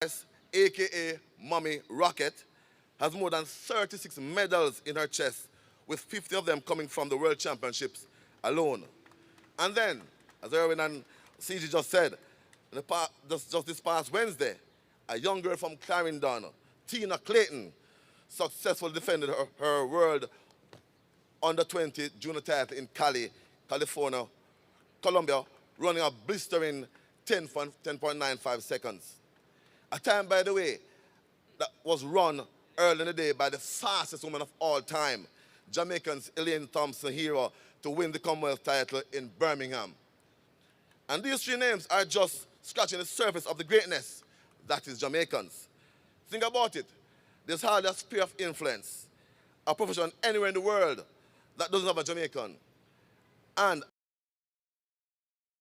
a.k.a. Mommy Rocket, has more than 36 medals in her chest, with 50 of them coming from the World Championships alone. And then, as Erwin and CG just said, just this past Wednesday, a young girl from Clarendon, Tina Clayton, successfully defended her world under 20 junior title in Cali, California, Colombia, running a blistering 10.95 seconds. A time, by the way, that was run early in the day by the fastest woman of all time, Jamaican's Elaine Thompson Hero, to win the Commonwealth title in Birmingham. And these three names are just scratching the surface of the greatness that is Jamaicans. Think about it. There's hardly a sphere of influence, a profession anywhere in the world that doesn't have a Jamaican. And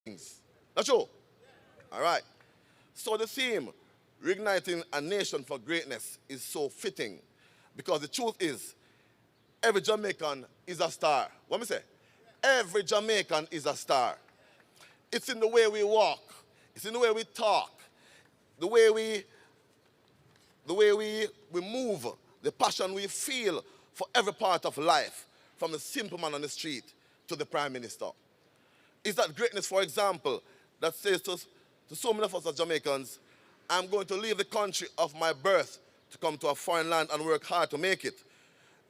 that's true? All right. So the theme, reigniting a nation for greatness, is so fitting because the truth is, every Jamaican is a star. What me say? Every Jamaican is a star. It's in the way we walk. It's in the way we talk. The way we move. The passion we feel for every part of life, from the simple man on the street to the Prime Minister. It's that greatness, for example, that says to so many of us as Jamaicans, I'm going to leave the country of my birth to come to a foreign land and work hard to make it.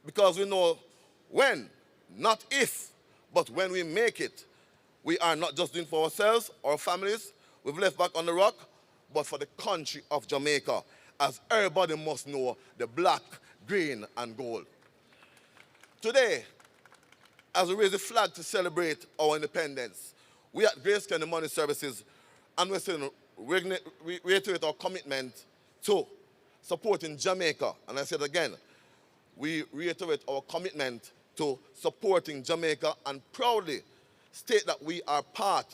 Because we know when, not if, but when we make it, we are not just doing for ourselves, our families, we've left back on the rock, but for the country of Jamaica, as everybody must know, the black, green, and gold. Today, as we raise the flag to celebrate our independence, we at Grace County Money Services, and we're saying, reiterate our commitment to supporting Jamaica. And I said again, we reiterate our commitment to supporting Jamaica and proudly state that we are part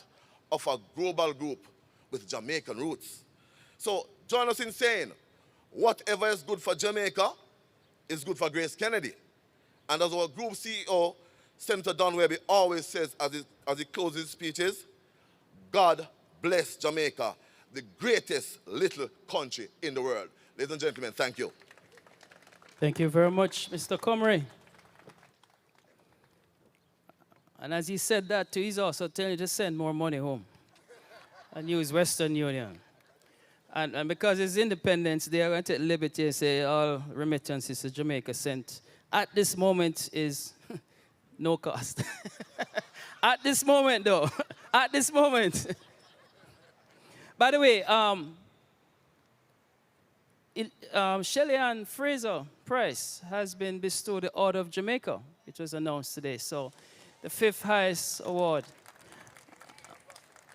of a global group with Jamaican roots. So join us in saying, whatever is good for Jamaica is good for Grace Kennedy. And as our group CEO, Senator Don Webby, always says as he closes his speeches, God bless Jamaica, the greatest little country in the world. Ladies and gentlemen, thank you. Thank you very much, Mr. Comrie. And as he said that too, he's also telling you to send more money home and use Western Union. And because it's Independence Day, I'm going to take liberty and say all remittances to Jamaica sent at this moment is no cost. At this moment, though. At this moment. By the way, Shelley Ann Fraser Price has been bestowed the Order of Jamaica. It was announced today. So the 5th highest award.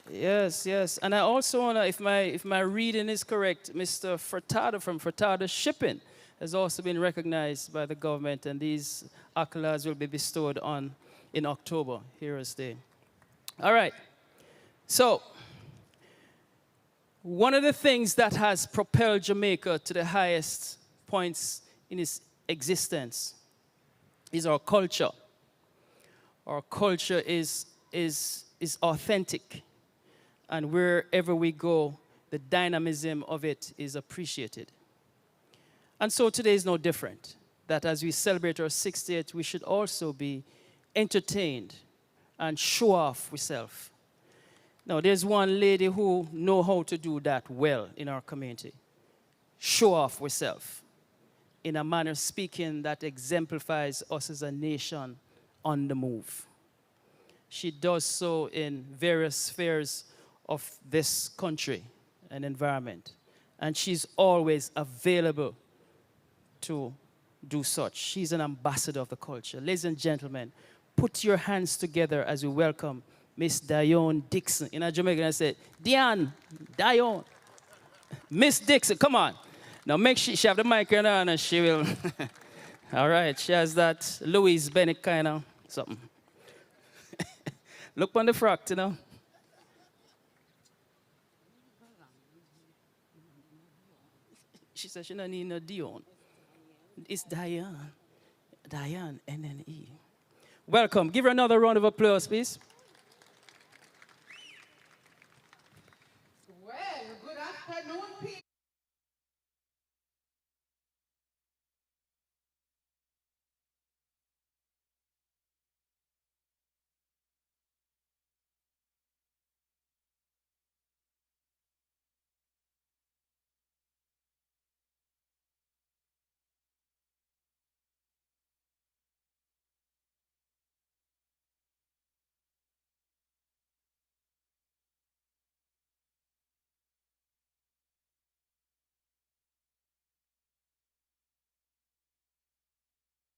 Yes, yes. And I also want to, if my reading is correct, Mr. Furtado from Furtado Shipping has also been recognized by the government, and these accolades will be bestowed on in October, Heroes Day. All right. So, one of the things that has propelled Jamaica to the highest points in its existence is our culture. Our culture is authentic. And wherever we go, the dynamism of it is appreciated. And so today is no different. That as we celebrate our 60th, we should also be entertained and show off ourselves. Now, there's one lady who knows how to do that well in our community. Show off ourselves in a manner speaking that exemplifies us as a nation on the move. She does so in various spheres of this country and environment. And she's always available to do such. She's an ambassador of the culture. Ladies and gentlemen, put your hands together as we welcome Miss Dione Dixon. In a Jamaican, I say, Dione. Miss Dixon, come on. Now make sure she have the mic in her hand and she will. All right, she has that Louise Bennett kind of something. Look on the frock, you know. She said she don't need no Dione. It's Diane. Diane, N-N-E. Welcome. Give her another round of applause, please. Well, good afternoon, people.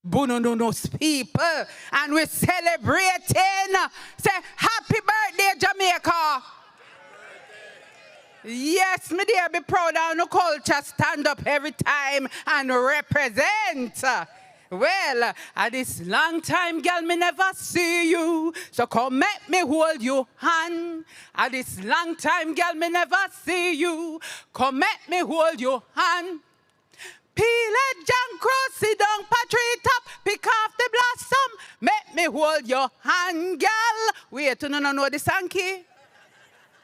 Bunununus people, and we're celebrating. Say, happy birthday, Jamaica. Yes, me dear, be proud of the culture, stand up every time and represent. Well, at this long time, girl, me never see you. So come make me hold your hand. At this long time, girl, me never see you. Come make me hold your hand. Peel it, John Cross, sit down, Patrick up, pick off the blossom. Make me hold your hand, girl. Wait, you don't know the song key?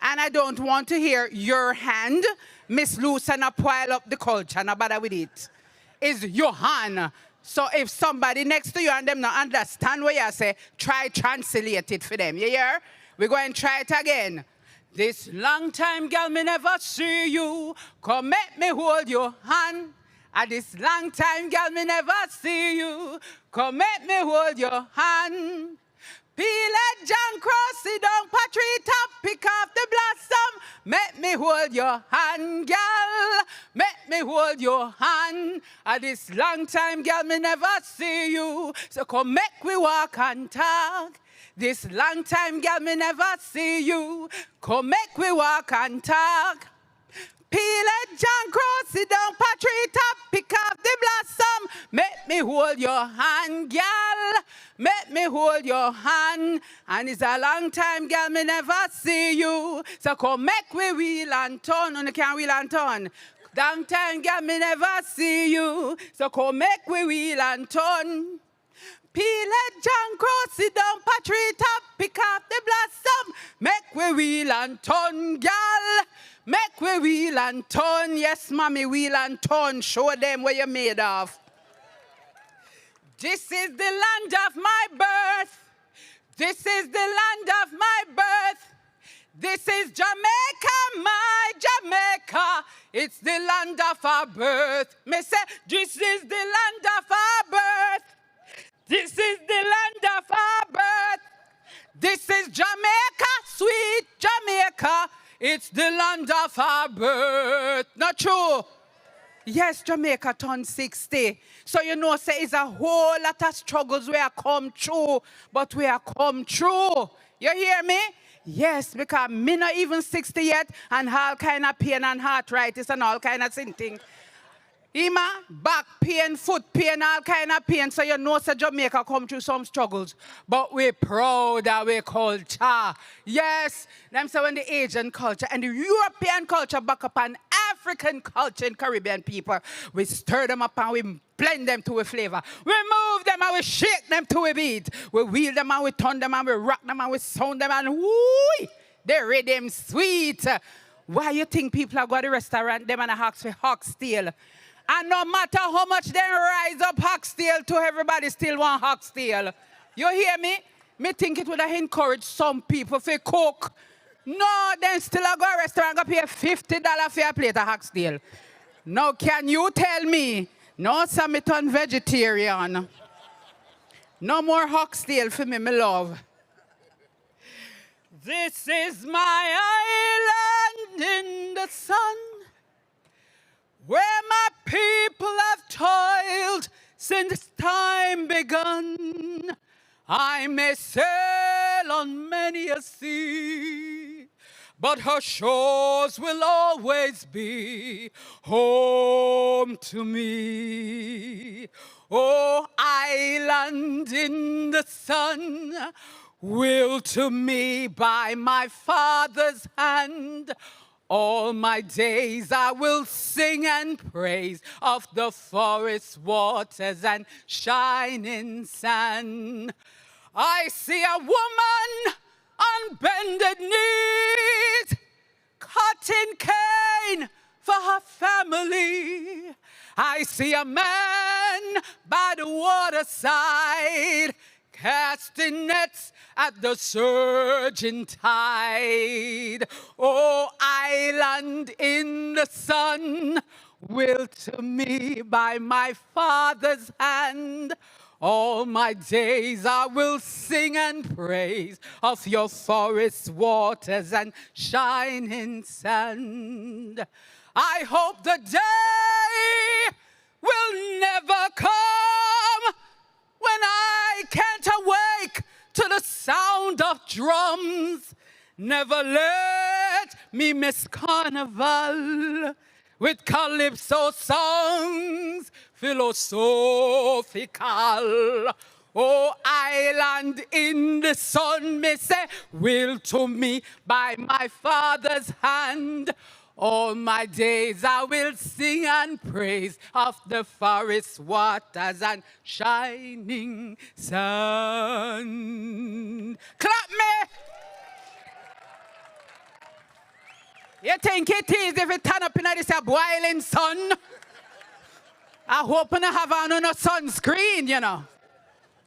And I don't want to hear your hand. Miss Lucena pile up the culture, no bother with it. It's your hand. So if somebody next to you and them not understand what you say, try translate it for them. You hear? We're going to try it again. This long time, girl, me never see you. Come make me hold your hand. At this long time, girl, me never see you. Come make me hold your hand. Peel it, John Cross, sit down, Patrick up, pick off the blossom. Make me hold your hand, girl. Make me hold your hand. At this long time, girl, me never see you. So come make we walk and talk. This long time, girl, me never see you. Come make we walk and talk. Peel it, John Cross, sit down, Patrick up, pick off the blossom. Make me hold your hand, girl. Make me hold your hand. And it's a long time, girl, me never see you. So come make we wheel and turn. And you can't wheel and turn. Long time, girl, me never see you. So come make we wheel and turn. Peel it, John Cross, sit down, Patrick up, pick off the blossom. Make we wheel and turn, girl. Make we wheel and turn. Yes, mommy, wheel and turn. Show them what you're made of. This is the land of my birth. This is the land of my birth. This is Jamaica, my Jamaica. It's the land of our birth. Me say, this is the land of our birth. This is the land of our birth. This is Jamaica, sweet Jamaica. It's the land of our birth. Not true? Yes, Jamaica turned 60. So you know, say it's a whole lot of struggles we have come through, but we have come through. You hear me? Yes, because me not even 60 yet, and all kind of pain and arthritis and all kind of thing. Ima, back pain, foot pain, all kind of pain. So you know, say Jamaica come through some struggles. But we're proud of our culture. Yes, them say when the Asian culture and the European culture back up on African culture and Caribbean people, we stir them up and we blend them to a flavor. We move them and we shake them to a beat. We wheel them and we turn them and we rock them and we sound them and whoo, they rhythm sweet. Why you think people are going to the restaurant, them and a hawks for oxtail? And no matter how much they rise up oxtail to everybody still want oxtail. You hear me? Me think it would have encouraged some people to cook. No, then still I go to a restaurant and pay $50 for a plate of oxtail. Now can you tell me, no, sir, me turn vegetarian. No more oxtail for me, my love. This is my island in the sun, where my people have toiled since time begun. I may sail on many a sea, but her shores will always be home to me. Oh, island in the sun, willed to me by my Father's hand, all my days I will sing and praise of the forest waters and shining sun. I see a woman on bended knees, cutting cane for her family. I see a man by the waterside, casting nets at the surging tide. Oh, island in the sun, willed to me by my Father's hand, all my days I will sing and praise of your forest waters and shining sand. I hope the day will never come drums. Never let me miss carnival with calypso songs, philosophical. Oh, island in the sun, me say, will to me by my Father's hand. All my days I will sing and praise of the forest waters and shining sun. Clap me! You think it is if you turn up in this boiling sun? I hope you have on no sunscreen, you know.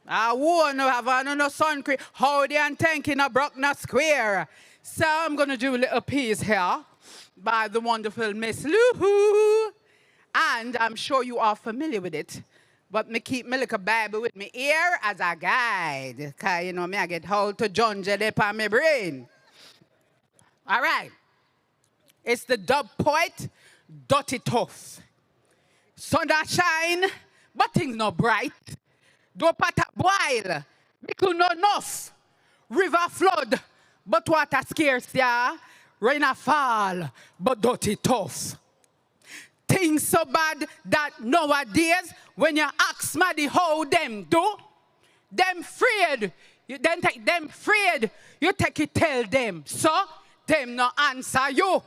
I won't have on no sunscreen. Howdy and thanking a Bruckner Square. So I'm going to do a little piece here by the wonderful Miss Lou. And I'm sure you are familiar with it. But me keep my little Bible with me here as a guide. Because, you know, me I get hold to John Jelly on my brain. All right. It's the dub poet, Dirty Tough. Sun that shine, but things not bright. Do pata boil, because not enough. River flood, but water scarce, yeah. Rain a fall, but dirty tough. Things so bad that nowadays, when you ask somebody how them do, them afraid. You then take them afraid. You take it, tell them. So, them no answer you.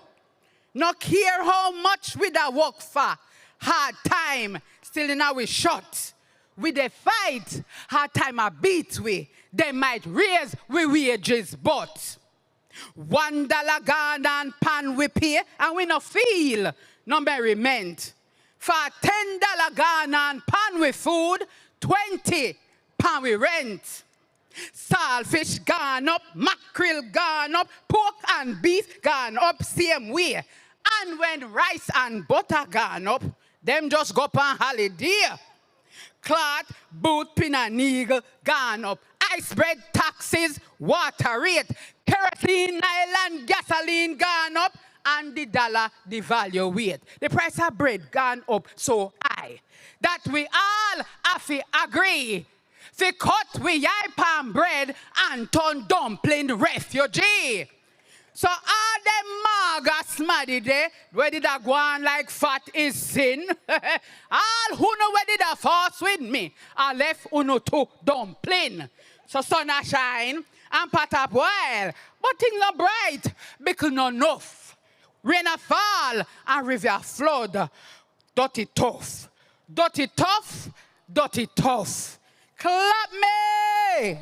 No care how much we da work for. Hard time, still in our shot. We dey fight, hard time a beat we. They might raise we wages, but $1 gone and pan we pay, and we no feel no merriment. For $10 gone and pan we food, 20 pan we rent. Saltfish gone up, mackerel gone up, pork and beef gone up same way. And when rice and butter gone up, them just go up on holiday. Cloth, boot, pin and eagle gone up. Ice bread taxes, water rate, kerosene, island, gasoline gone up, and the dollar devaluate. The price of bread gone up so high that we all have to agree. Fi cut we yai palm bread and turn dumpling refugee. So all them maga smaddy there, where did I go on like fat is sin? All who know where did I force with me, I left uno to dumpling. So sun a shine and pot up while, but things not bright, because not enough. Rain a fall and river flood. Dirty tough, dirty tough, dirty tough. Clap me!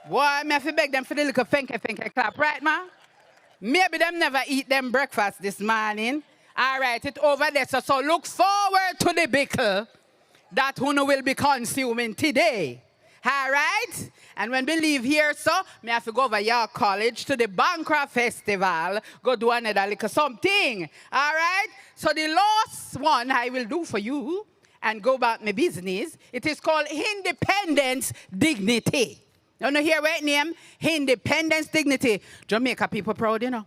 Boy, me have to beg them for the little finky clap, right, man? Maybe them never eat them breakfast this morning. All right, it's over there. So look forward to the bickle that Uno will be consuming today. All right? And when we leave here, so, me have to go over your college to the Bancroft Festival. Go do another little something. All right? So the last one I will do for you and go about my business, it is called Independence Dignity. You know hear what name? Independence Dignity. Jamaica people proud, you know.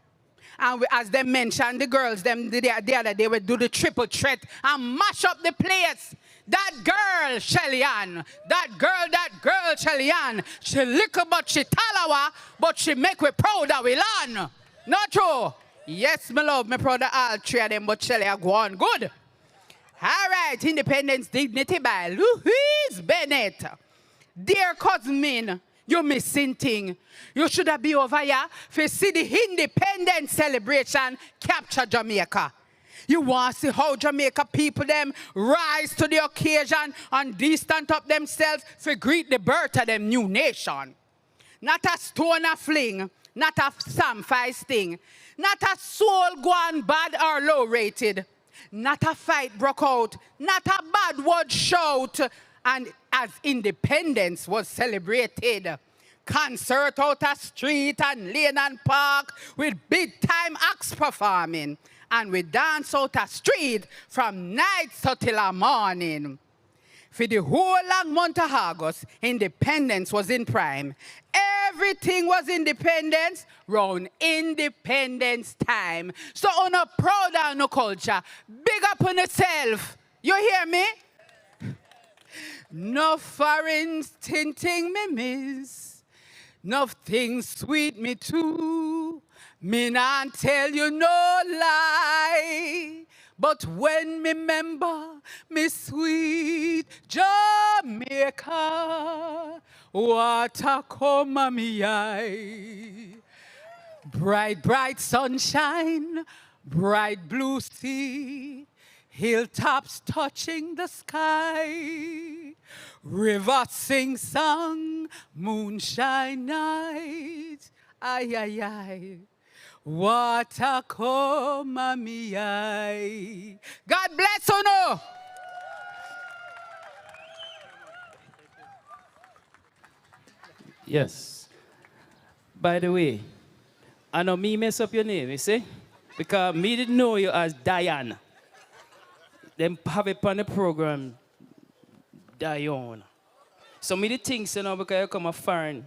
And as they mentioned, the girls, them the other day would do the triple threat and mash up the place. That girl, Shelly Ann, that girl, Shelly Ann, she little but she talawa, but she make we proud of we land. Not true? Yes, my love, me proud of all three of them, but Shelly are going good. All right, Independence Dignity by Louise Bennett. Dear cousin Min, you missing thing. You should have been over here to see the independence celebration capture Jamaica. You want to see how Jamaica people them rise to the occasion and they stand up themselves to greet the birth of them new nation. Not a stone a fling, not a samphire sting, not a soul gone bad or low rated, not a fight broke out, not a bad word shout. And as independence was celebrated, concert out a street and lane and park with big time acts performing. And we dance out a street from night till the morning. For the whole long month of August, independence was in prime. Everything was independence round independence time. So on a proud of no culture, big up on yourself. You hear me? No foreign tinting me miss. Nothing sweet me too. Me not tell you no lie. But when me remember me sweet Jamaica, water come a me eye. Bright, bright sunshine, bright blue sea, hilltops touching the sky, river sing song, moonshine night, ay, ay, ay, water come a me eye. God bless you, no. Yes. By the way, I know me mess up your name, you see? Because me didn't know you as Diane. Them have it on the program, Diane. So me the things, you know, because you come a foreign.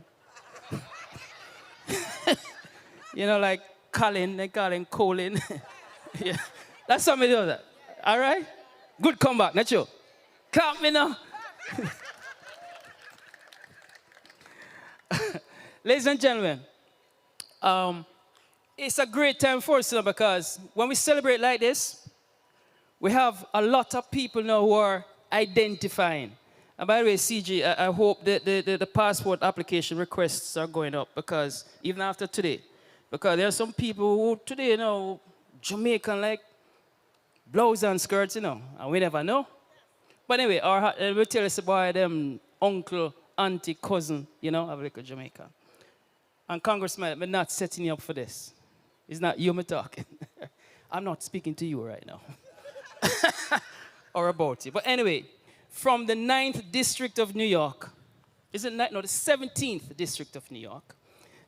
You know, like Colin, they call him Colin. Yeah. That's how me do that. All right? Good comeback, not you. Clap me now. Ladies and gentlemen, it's a great time for us now because when we celebrate like this, we have a lot of people now who are identifying. And by the way, CG, I hope that the passport application requests are going up because even after today, because there are some people who today, you know, Jamaican like blouse and skirts, you know, and we never know. But anyway, we'll tell us about them uncle, auntie, cousin, you know, have a little Jamaican. And Congressman, I'm not setting you up for this. It's not you me talking. I'm not speaking to you right now. Or about you. But anyway, from the 9th District of New York, is it no, the 17th District of New York,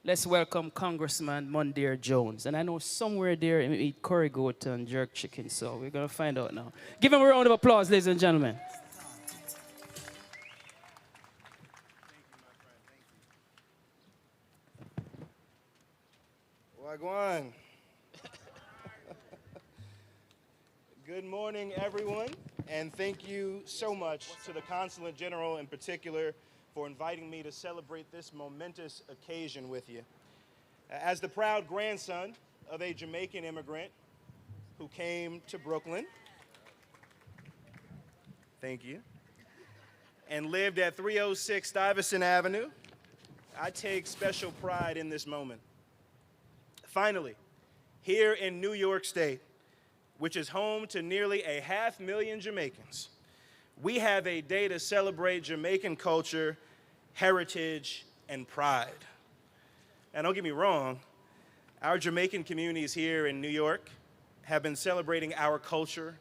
let's welcome Congressman Mondaire Jones. And I know somewhere there he eat curry goat and jerk chicken, so we're going to find out now. Give him a round of applause, ladies and gentlemen. Wagwan. Good morning, everyone, and thank you so much to the Consulate General in particular for inviting me to celebrate this momentous occasion with you. As the proud grandson of a Jamaican immigrant who came to Brooklyn, thank you, and lived at 306 Stuyvesant Avenue, I take special pride in this moment. Finally, here in New York State, which is home to nearly 500,000 Jamaicans, we have a day to celebrate Jamaican culture, heritage, and pride. And don't get me wrong, our Jamaican communities here in New York have been celebrating our culture,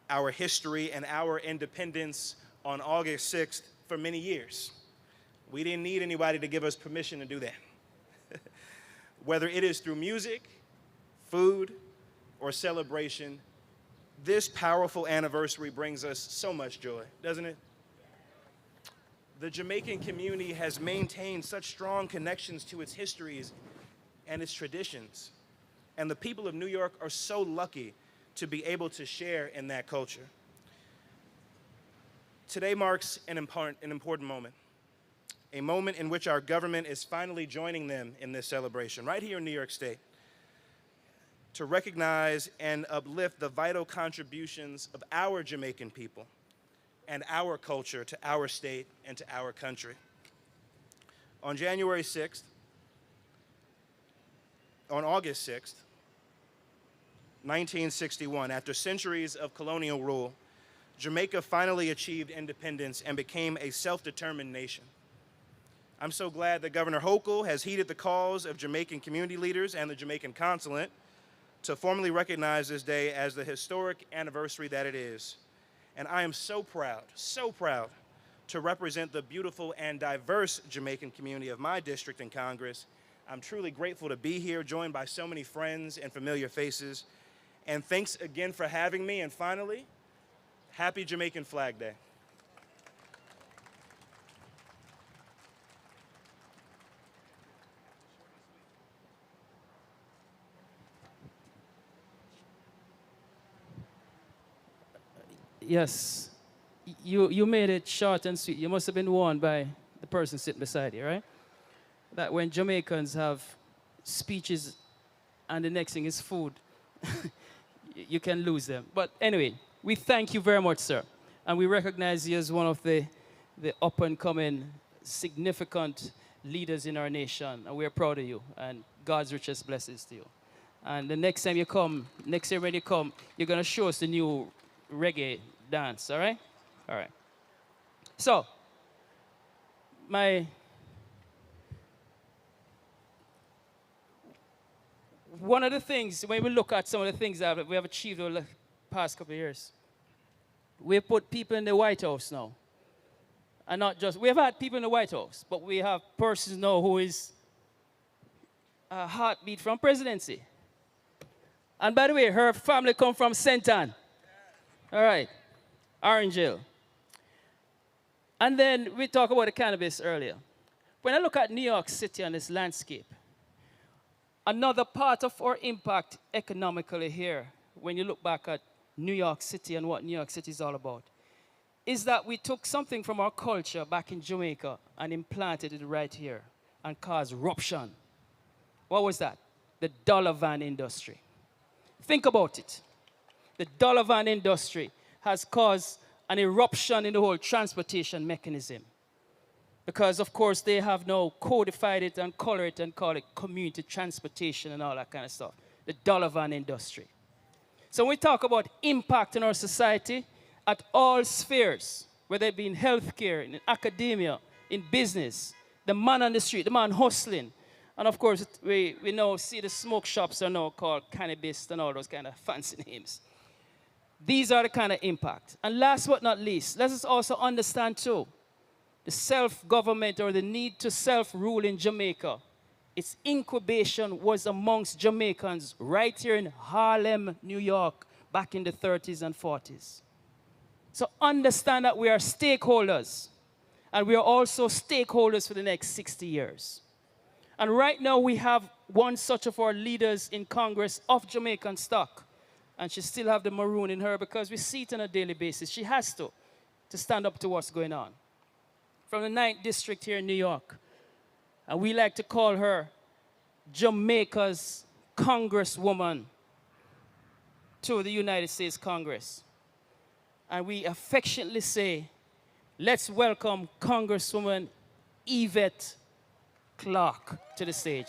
our history, and our independence on August 6th for many years. We didn't need anybody to give us permission to do that. Whether it is through music, food, or celebration, this powerful anniversary brings us so much joy, doesn't it? The Jamaican community has maintained such strong connections to its histories and its traditions. And the people of New York are so lucky to be able to share in that culture. Today marks an important moment. A moment in which our government is finally joining them in this celebration, right here in New York State, to recognize and uplift the vital contributions of our Jamaican people and our culture to our state and to our country. On January 6th, on August 6th, 1961, after centuries of colonial rule, Jamaica finally achieved independence and became a self-determined nation. I'm so glad that Governor Hochul has heeded the calls of Jamaican community leaders and the Jamaican consulate to formally recognize this day as the historic anniversary that it is. And I am so proud to represent the beautiful and diverse Jamaican community of my district in Congress. I'm truly grateful to be here, joined by so many friends and familiar faces. And thanks again for having me. And finally, happy Jamaican Flag Day. Yes, you made it short and sweet. You must have been warned by the person sitting beside you, right? that when Jamaicans have speeches and the next thing is food, you can lose them. But anyway, we thank you very much, sir. And we recognize you as one of the up-and-coming significant leaders in our nation. And we're proud of you. And God's richest blessings to you. And the next time you come, next year when you come, you're going to show us the new reggae dance, all right? All right. So, one of the things, when we look at some of the things that we have achieved over the past couple of years, we've put people in the White House now. And not just, we have had people in the White House, but we have persons now who is a heartbeat from presidency. And by the way, her family come from St. Ann. All right, Orangeville. And then we talked about the cannabis earlier. When I look at New York City and its landscape, another part of our impact economically here, when you look back at New York City and what New York City is all about, is that we took something from our culture back in Jamaica and implanted it right here and caused eruption. What was that? The dollar van industry. Think about it. The dollar van industry has caused an eruption in the whole transportation mechanism. Because, of course, they have now codified it and colored it and call it community transportation and all that kind of stuff. The dollar van industry. So when we talk about impact in our society at all spheres, whether it be in healthcare, in academia, in business, the man on the street, the man hustling, and of course, we now see the smoke shops are now called cannabis and all those kind of fancy names. These are the kind of impact. And last but not least, let us also understand too, the self-government or the need to self-rule in Jamaica. Its incubation was amongst Jamaicans right here in Harlem, New York, back in the 30s and 40s. So understand that we are stakeholders, and we are also stakeholders for the next 60 years. And right now we have one such of our leaders in Congress of Jamaican stock, and she still have the maroon in her because we see it on a daily basis. She has to stand up to what's going on. From the 9th District here in New York, and we like to call her Jamaica's Congresswoman to the United States Congress. And we affectionately say, let's welcome Congresswoman Yvette Clarke to the stage.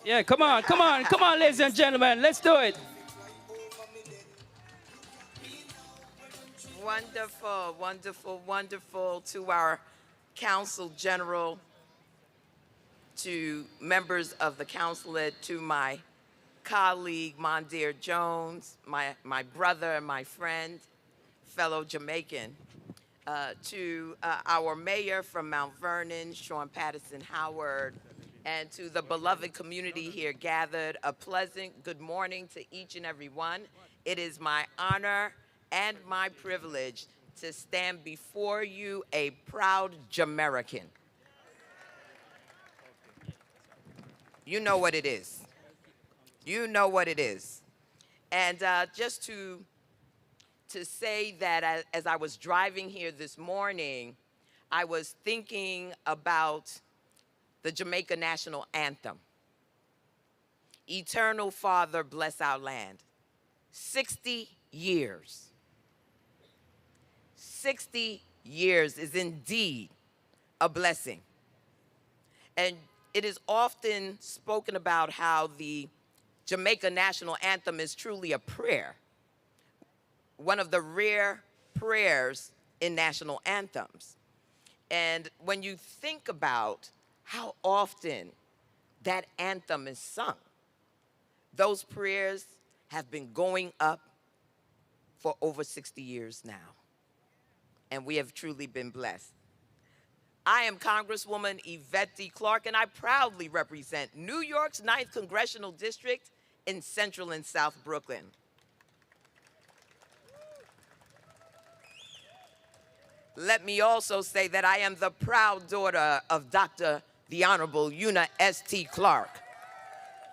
Yeah, come on, ladies and gentlemen, let's do it. Wonderful, wonderful, wonderful to our Council General, to members of the Councilate, to my colleague, Mondeir Jones, my brother and my friend, fellow Jamaican, to our mayor from Mount Vernon, Sean Patterson Howard, and to the beloved community here gathered, a pleasant good morning to each and every one. It is my honor and my privilege to stand before you a proud Jamaican. You know what it is. You know what it is. And just to say that as I was driving here this morning, I was thinking about the Jamaica National Anthem. Eternal Father, bless our land. 60 years. 60 years is indeed a blessing. And it is often spoken about how the Jamaica National Anthem is truly a prayer, one of the rare prayers in national anthems. And when you think about how often that anthem is sung, those prayers have been going up for over 60 years now. And we have truly been blessed. I am Congresswoman Yvette D. Clarke, and I proudly represent New York's 9th Congressional District in Central and South Brooklyn. Let me also say that I am the proud daughter of Dr. the Honorable Una S.T. Clark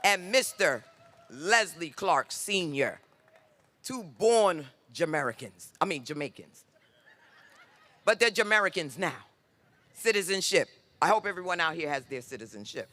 and Mr. Leslie Clark Sr., two born Jamaicans. But they're Jamaicans now. Citizenship. I hope everyone out here has their citizenship.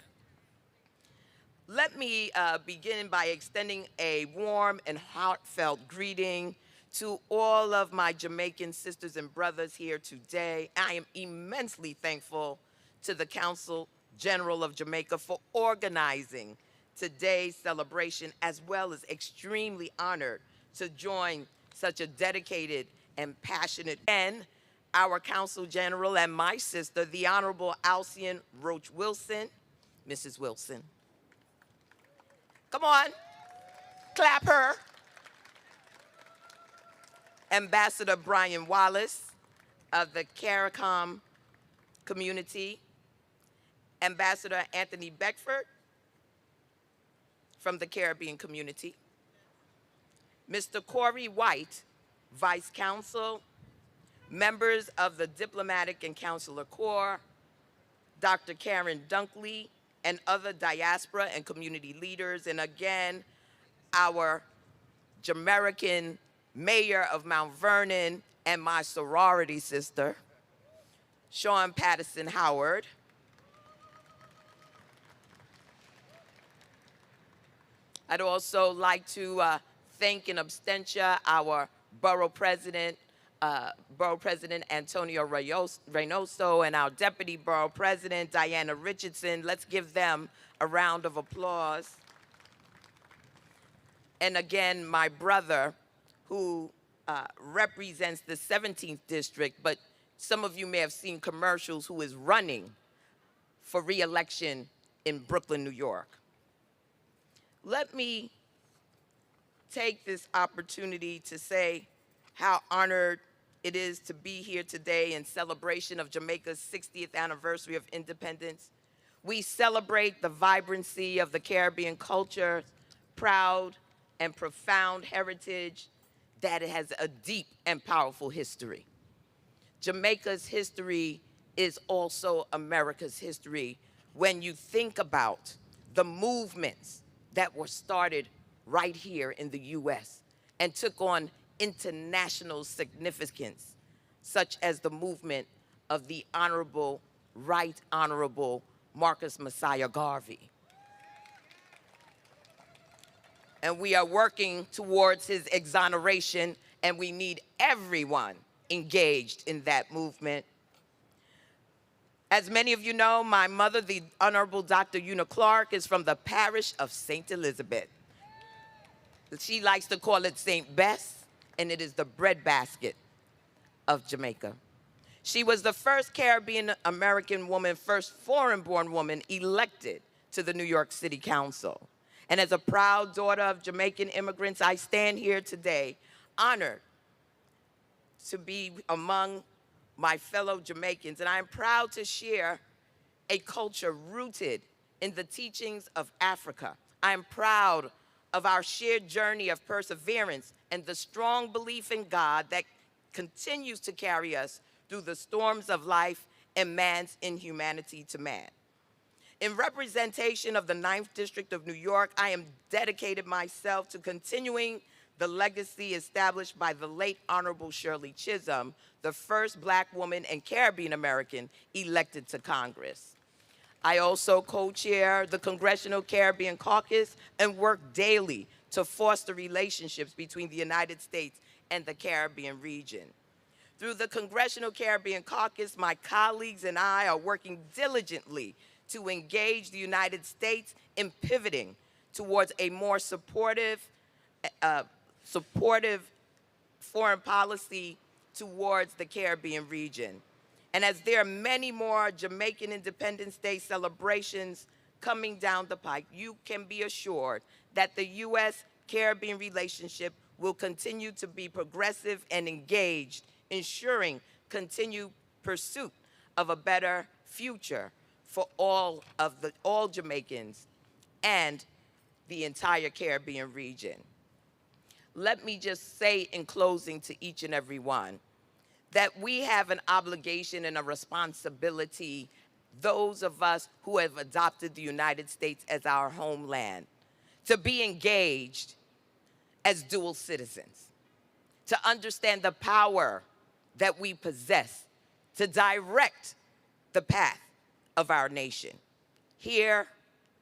Let me begin by extending a warm and heartfelt greeting to all of my Jamaican sisters and brothers here today. I am immensely thankful to the Council General of Jamaica for organizing today's celebration, as well as extremely honored to join such a dedicated and passionate, and our Council General and my sister, the Honorable Alcione Roach Wilson, Mrs. Wilson. Come on, clap her. Ambassador Brian Wallace of the CARICOM community, Ambassador Anthony Beckford from the Caribbean community, Mr. Corey White, Vice Consul, members of the Diplomatic and Consular Corps, Dr. Karen Dunkley, and other diaspora and community leaders, and again, our Jamaican Mayor of Mount Vernon and my sorority sister, Sean Patterson Howard. I'd also like to thank in absentia our Borough President Antonio Reynoso, and our Deputy Borough President, Diana Richardson. Let's give them a round of applause. And again, my brother, who represents the 17th District, but some of you may have seen commercials, who is running for re-election in Brooklyn, New York. Let me take this opportunity to say how honored it is to be here today in celebration of Jamaica's 60th anniversary of independence. We celebrate the vibrancy of the Caribbean culture, proud and profound heritage that has a deep and powerful history. Jamaica's history is also America's history when you think about the movements that were started right here in the US and took on international significance, such as the movement of the Honorable, Right Honorable Marcus Messiah Garvey. And we are working towards his exoneration, and we need everyone engaged in that movement. As many of you know, my mother, the Honorable Dr. Una Clark, is from the parish of St. Elizabeth. She likes to call it St. Bess, and it is the breadbasket of Jamaica. She was the first Caribbean American woman, first foreign-born woman elected to the New York City Council. And as a proud daughter of Jamaican immigrants, I stand here today honored to be among my fellow Jamaicans, and I am proud to share a culture rooted in the teachings of Africa. I am proud of our shared journey of perseverance and the strong belief in God that continues to carry us through the storms of life and man's inhumanity to man. In representation of the 9th District of New York, I am dedicated myself to continuing the legacy established by the late Honorable Shirley Chisholm, the first Black woman and Caribbean American elected to Congress. I also co-chair the Congressional Caribbean Caucus and work daily to foster relationships between the United States and the Caribbean region. Through the Congressional Caribbean Caucus, my colleagues and I are working diligently to engage the United States in pivoting towards a more supportive foreign policy towards the Caribbean region. And as there are many more Jamaican Independence Day celebrations coming down the pike, you can be assured that the U.S.-Caribbean relationship will continue to be progressive and engaged, ensuring continued pursuit of a better future for all Jamaicans and the entire Caribbean region. Let me just say in closing to each and every one that we have an obligation and a responsibility, those of us who have adopted the United States as our homeland, to be engaged as dual citizens, to understand the power that we possess to direct the path of our nation, here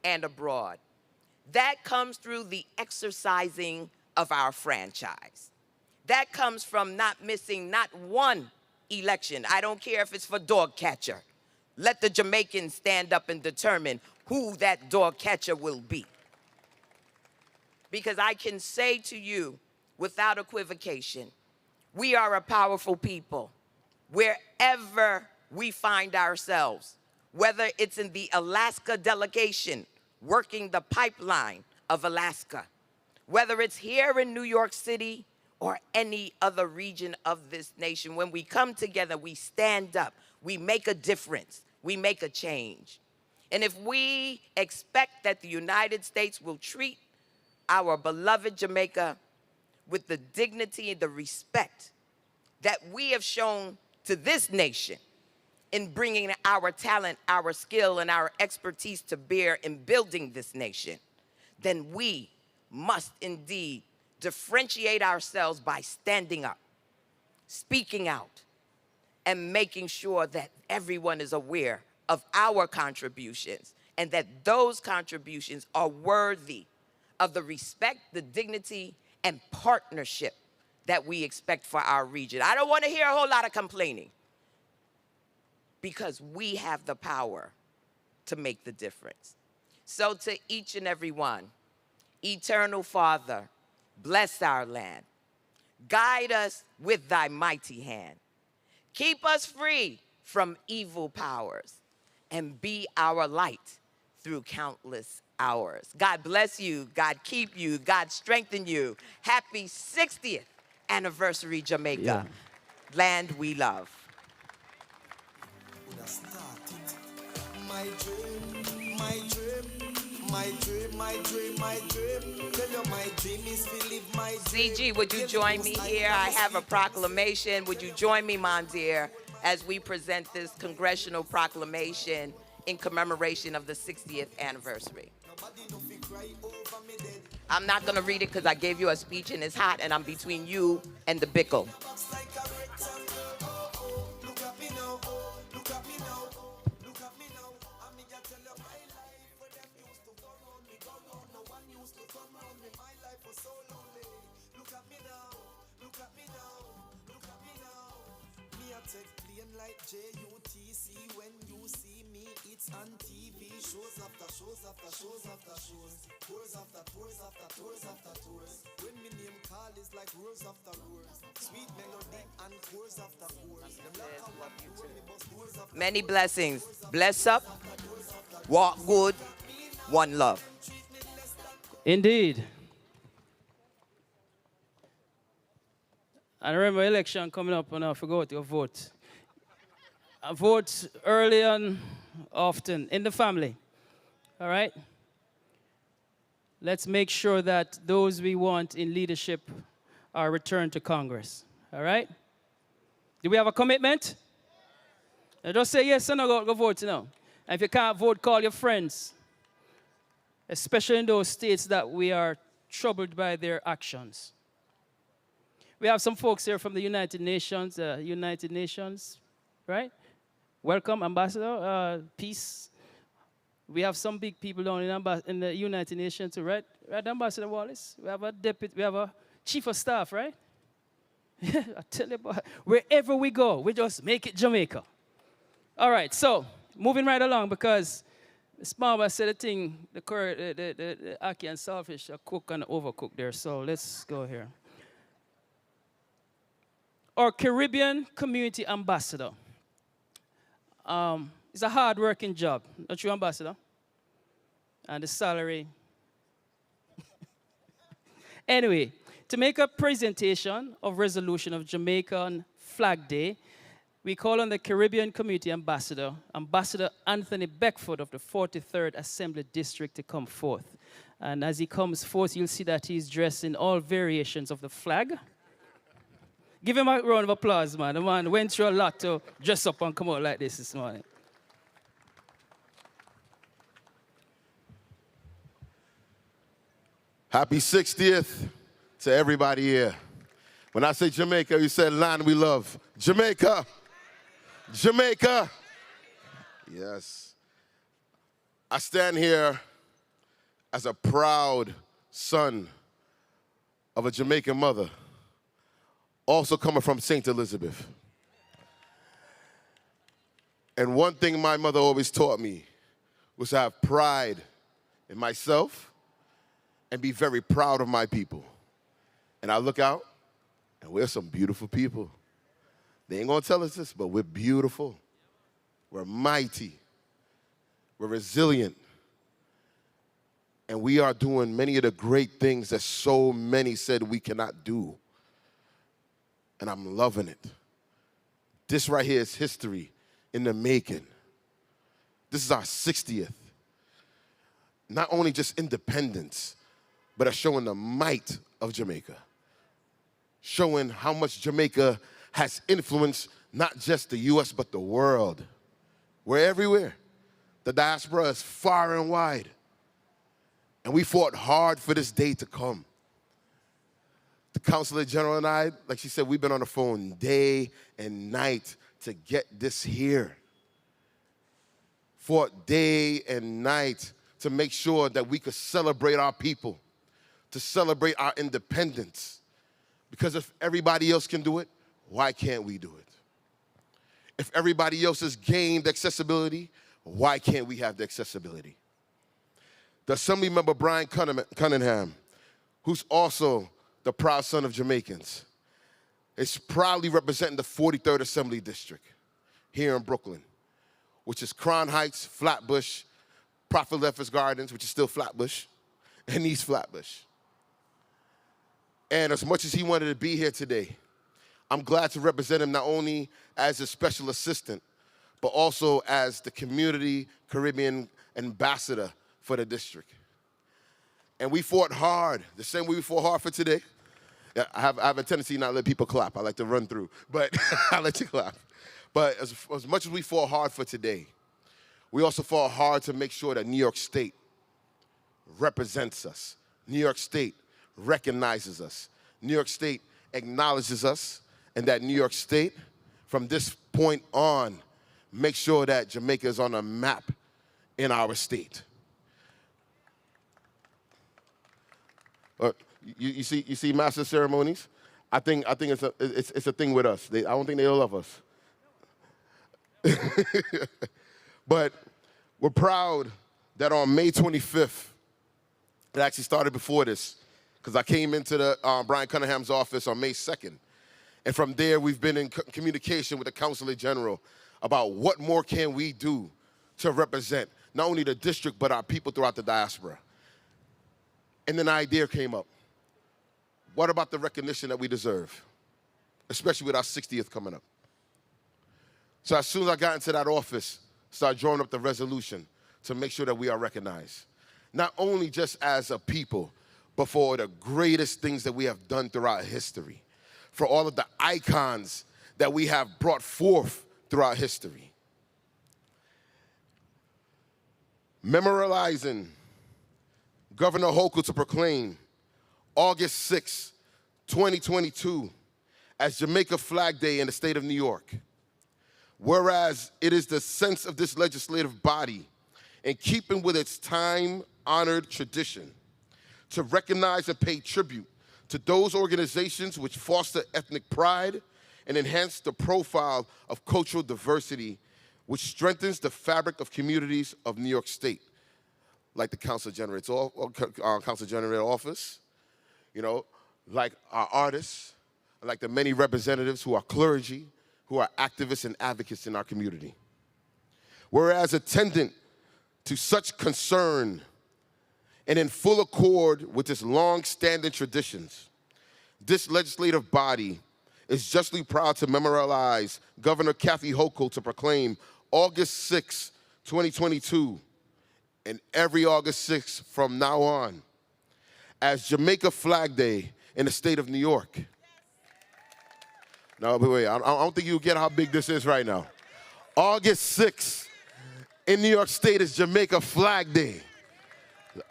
and abroad. That comes through the exercising of our franchise. That comes from not missing not one election. I don't care if it's for dog catcher. Let the Jamaicans stand up and determine who that dog catcher will be. Because I can say to you without equivocation, we are a powerful people wherever we find ourselves, whether it's in the Alaska delegation working the pipeline of Alaska, whether it's here in New York City or any other region of this nation. When we come together, we stand up, we make a difference, we make a change. And if we expect that the United States will treat our beloved Jamaica with the dignity and the respect that we have shown to this nation in bringing our talent, our skill, and our expertise to bear in building this nation, then we must indeed differentiate ourselves by standing up, speaking out, and making sure that everyone is aware of our contributions and that those contributions are worthy of the respect, the dignity, and partnership that we expect for our region. I don't want to hear a whole lot of complaining, because we have the power to make the difference. So to each and every one, Eternal Father, bless our land. Guide us with thy mighty hand. Keep us free from evil powers and be our light through countless hours. God bless you. God keep you. God strengthen you. Happy 60th anniversary, Jamaica. Yeah. Land we love. My dream, my dream, my dream, my dream, my dream. Tell you my dream is to live my dream. CG, would you join me here? I have a proclamation. Would you join me, Mondir, as we present this congressional proclamation in commemoration of the 60th anniversary? I'm not going to read it because I gave you a speech and it's hot and I'm between you and the bickle. JUTC, when you see me, it's on TV. Shows after shows after shows after shows. Tours after tours after tours after tours. When me name call is like roars after roars. Sweet melody and chorus after chorus. Many blessings. Bless up, walk good, one love. Indeed. I remember election coming up and I forgot your vote. I vote early and often in the family, all right? Let's make sure that those we want in leadership are returned to Congress, all right? Do we have a commitment? Now just say yes or no, go vote, you know. And if you can't vote, call your friends, especially in those states that we are troubled by their actions. We have some folks here from the United Nations, right? Welcome, Ambassador, peace. We have some big people down in the United Nations too, right? Right, Ambassador Wallace? We have a deputy, we have a chief of staff, right? I tell you, wherever we go, we just make it Jamaica. All right, so moving right along, because Ms. Mama said a thing, the ackee and saltfish are cooked and overcooked there, so let's go here. Our Caribbean Community Ambassador. It's a hard-working job, not true, Ambassador? And the salary. Anyway, to make a presentation of resolution of Jamaican Flag Day, we call on the Caribbean Community Ambassador, Ambassador Anthony Beckford of the 43rd Assembly District, to come forth. And as he comes forth, you'll see that he's dressed in all variations of the flag. Give him a round of applause, man. The man went through a lot to dress up and come out like this morning. Happy 60th to everybody here. When I say Jamaica, you said land we love. Jamaica. Jamaica. Yes. I stand here as a proud son of a Jamaican mother, also coming from St. Elizabeth. And one thing my mother always taught me was to have pride in myself and be very proud of my people. And I look out, and we're some beautiful people. They ain't gonna tell us this, but we're beautiful. We're mighty. We're resilient. And we are doing many of the great things that so many said we cannot do. And I'm loving it. This right here is history in the making. This is our 60th. Not only just independence, but it's showing the might of Jamaica. Showing how much Jamaica has influenced not just the U.S., but the world. We're everywhere. The diaspora is far and wide. And we fought hard for this day to come. The Consulate General and I, like she said, we've been on the phone day and night to get this here. Fought day and night to make sure that we could celebrate our people, to celebrate our independence. Because if everybody else can do it, why can't we do it? If everybody else has gained accessibility, why can't we have the accessibility? The Assembly member Brian Cunningham, who's also the proud son of Jamaicans, is proudly representing the 43rd Assembly District here in Brooklyn, which is Crown Heights, Flatbush, Prophet Leffers Gardens, which is still Flatbush, and East Flatbush. And as much as he wanted to be here today, I'm glad to represent him not only as a special assistant, but also as the community Caribbean ambassador for the district. And we fought hard, the same way we fought hard for today. Yeah, I have a tendency not to let people clap. I like to run through, but I let you clap. But as much as we fought hard for today, we also fought hard to make sure that New York State represents us. New York State recognizes us. New York State acknowledges us, and that New York State, from this point on, makes sure that Jamaica is on a map in our state. You see master ceremonies? I think it's a thing with us. I don't think they love us. But we're proud that on May 25th, it actually started before this, because I came into the Brian Cunningham's office on May 2nd. And from there, we've been in communication with the Consulate General about what more can we do to represent not only the district, but our people throughout the diaspora. And then an idea came up. What about the recognition that we deserve, especially with our 60th coming up? So as soon as I got into that office, started drawing up the resolution to make sure that we are recognized, not only just as a people, but for the greatest things that we have done throughout history, for all of the icons that we have brought forth throughout history. Memorializing Governor Hochul to proclaim August 6, 2022 as Jamaica Flag Day in the state of New York. Whereas it is the sense of this legislative body, in keeping with its time-honored tradition, to recognize and pay tribute to those organizations which foster ethnic pride and enhance the profile of cultural diversity, which strengthens the fabric of communities of New York State, like the Council Generator Office, like our artists, like the many representatives who are clergy, who are activists and advocates in our community. Whereas attendant to such concern and in full accord with its long-standing traditions, this legislative body is justly proud to memorialize Governor Kathy Hochul to proclaim August 6, 2022, and every August 6th from now on, as Jamaica Flag Day in the state of New York. No, but wait, I don't think you'll get how big this is right now. August 6th in New York State is Jamaica Flag Day.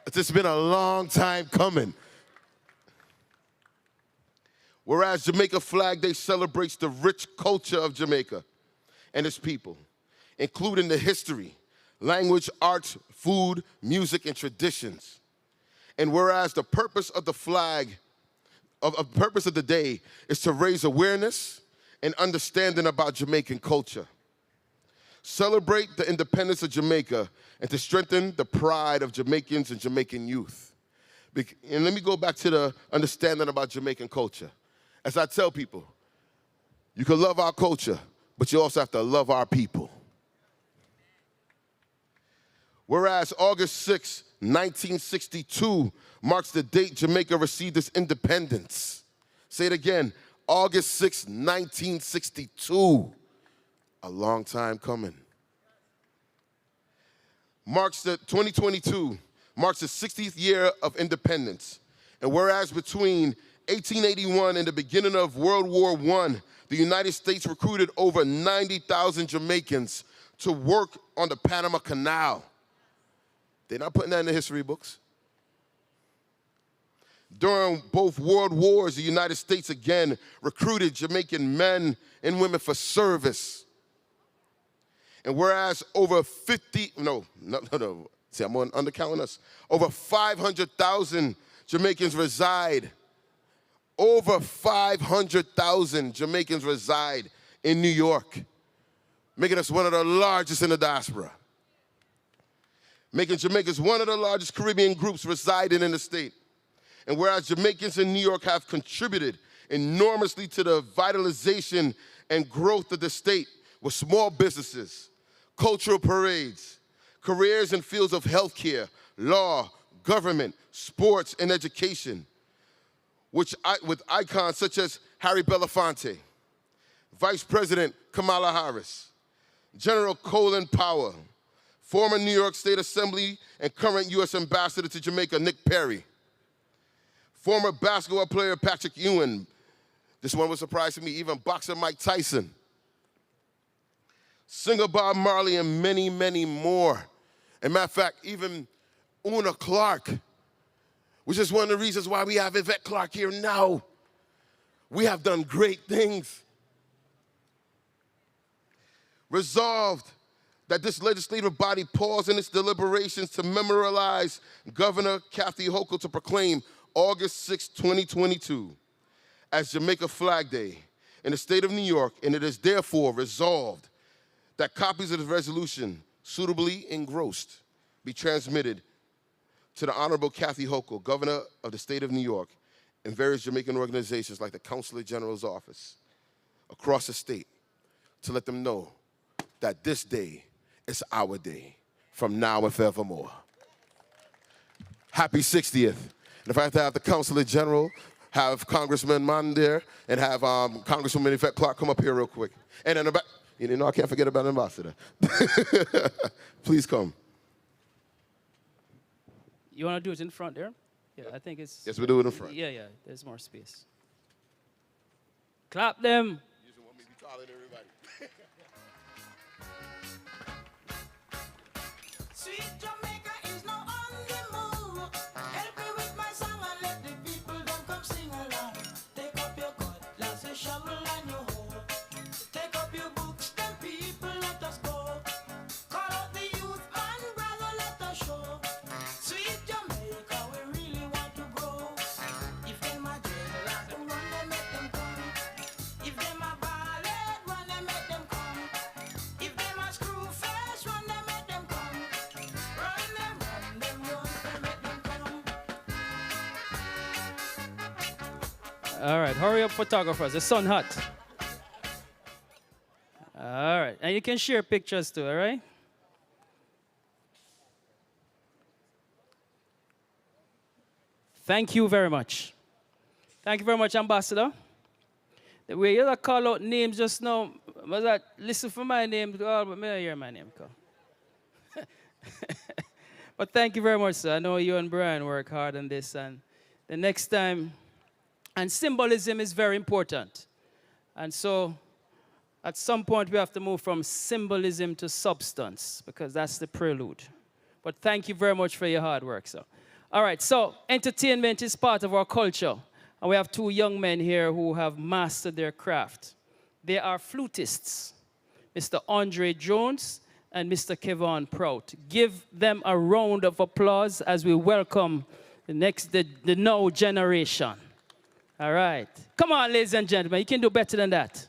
It's been a long time coming. Whereas Jamaica Flag Day celebrates the rich culture of Jamaica and its people, including the history, language, arts, food, music, and traditions. And whereas the purpose of the flag, purpose of the day is to raise awareness and understanding about Jamaican culture, celebrate the independence of Jamaica, and to strengthen the pride of Jamaicans and Jamaican youth. And let me go back to the understanding about Jamaican culture. As I tell people, you can love our culture, but you also have to love our people. Whereas August 6, 1962 marks the date Jamaica received its independence. Say it again, August 6, 1962. A long time coming. 2022 marks the 60th year of independence. And whereas between 1881 and the beginning of World War I, the United States recruited over 90,000 Jamaicans to work on the Panama Canal. They're not putting that in the history books. During both world wars, the United States again recruited Jamaican men and women for service. And whereas over 50, see, I'm undercounting us. Over 500,000 Jamaicans reside. Over 500,000 Jamaicans reside in New York, making us one of the largest in the diaspora. Making Jamaicans one of the largest Caribbean groups residing in the state. And whereas Jamaicans in New York have contributed enormously to the vitalization and growth of the state with small businesses, cultural parades, careers in fields of healthcare, law, government, sports, and education, with icons such as Harry Belafonte, Vice President Kamala Harris, General Colin Powell, former New York State Assembly and current U.S. Ambassador to Jamaica, Nick Perry, former basketball player Patrick Ewing, this one was surprising me, even boxer Mike Tyson, singer Bob Marley, and many, many more. As a matter of fact, even Una Clark, which is one of the reasons why we have Yvette Clark here now. We have done great things. Resolved that this legislative body pause in its deliberations to memorialize Governor Kathy Hochul to proclaim August 6, 2022 as Jamaica Flag Day in the state of New York, and it is therefore resolved that copies of the resolution suitably engrossed be transmitted to the Honorable Kathy Hochul, Governor of the state of New York, and various Jamaican organizations like the Consulate General's office across the state to let them know that this day is our day from now and forevermore. Happy 60th. And if I have to have the Consulate General, have Congressman Mann there, and have Congresswoman Yvette Clark come up here real quick. And in the back, you know, I can't forget about the ambassador. Please come. You want to do it in front there? Yeah, I think it's... Yes, we do it in front. Yeah, there's more space. Clap them. You just want me to be calling everybody. Sweet Jamaica is now on the move. Help me with my song and let the people them come sing along. Take up your cutlass, your shovel and your hoe. Take up your books, them people let us go. Call out the youth and brother, let us show. Sweet Jamaica, we really want to grow. If them a jail, run them, make them come. If them a ballad, run them, make them come. If them a screw face, run them, make them come. Run them, make them come. All right, hurry up, photographers. The sun hot. All right, and you can share pictures too, all right? Thank you very much. Thank you very much, Ambassador. The way you call out names just now, was that listen for my name, but may I hear my name call. But thank you very much, sir. I know you and Brian work hard on this, and the next time, and symbolism is very important. And so at some point we have to move from symbolism to substance because that's the prelude. But thank you very much for your hard work, sir. All right, so entertainment is part of our culture. And we have two young men here who have mastered their craft. They are flutists, Mr. Andre Jones and Mr. Kevon Prout. Give them a round of applause as we welcome the now generation. All right. Come on, ladies and gentlemen, you can do better than that.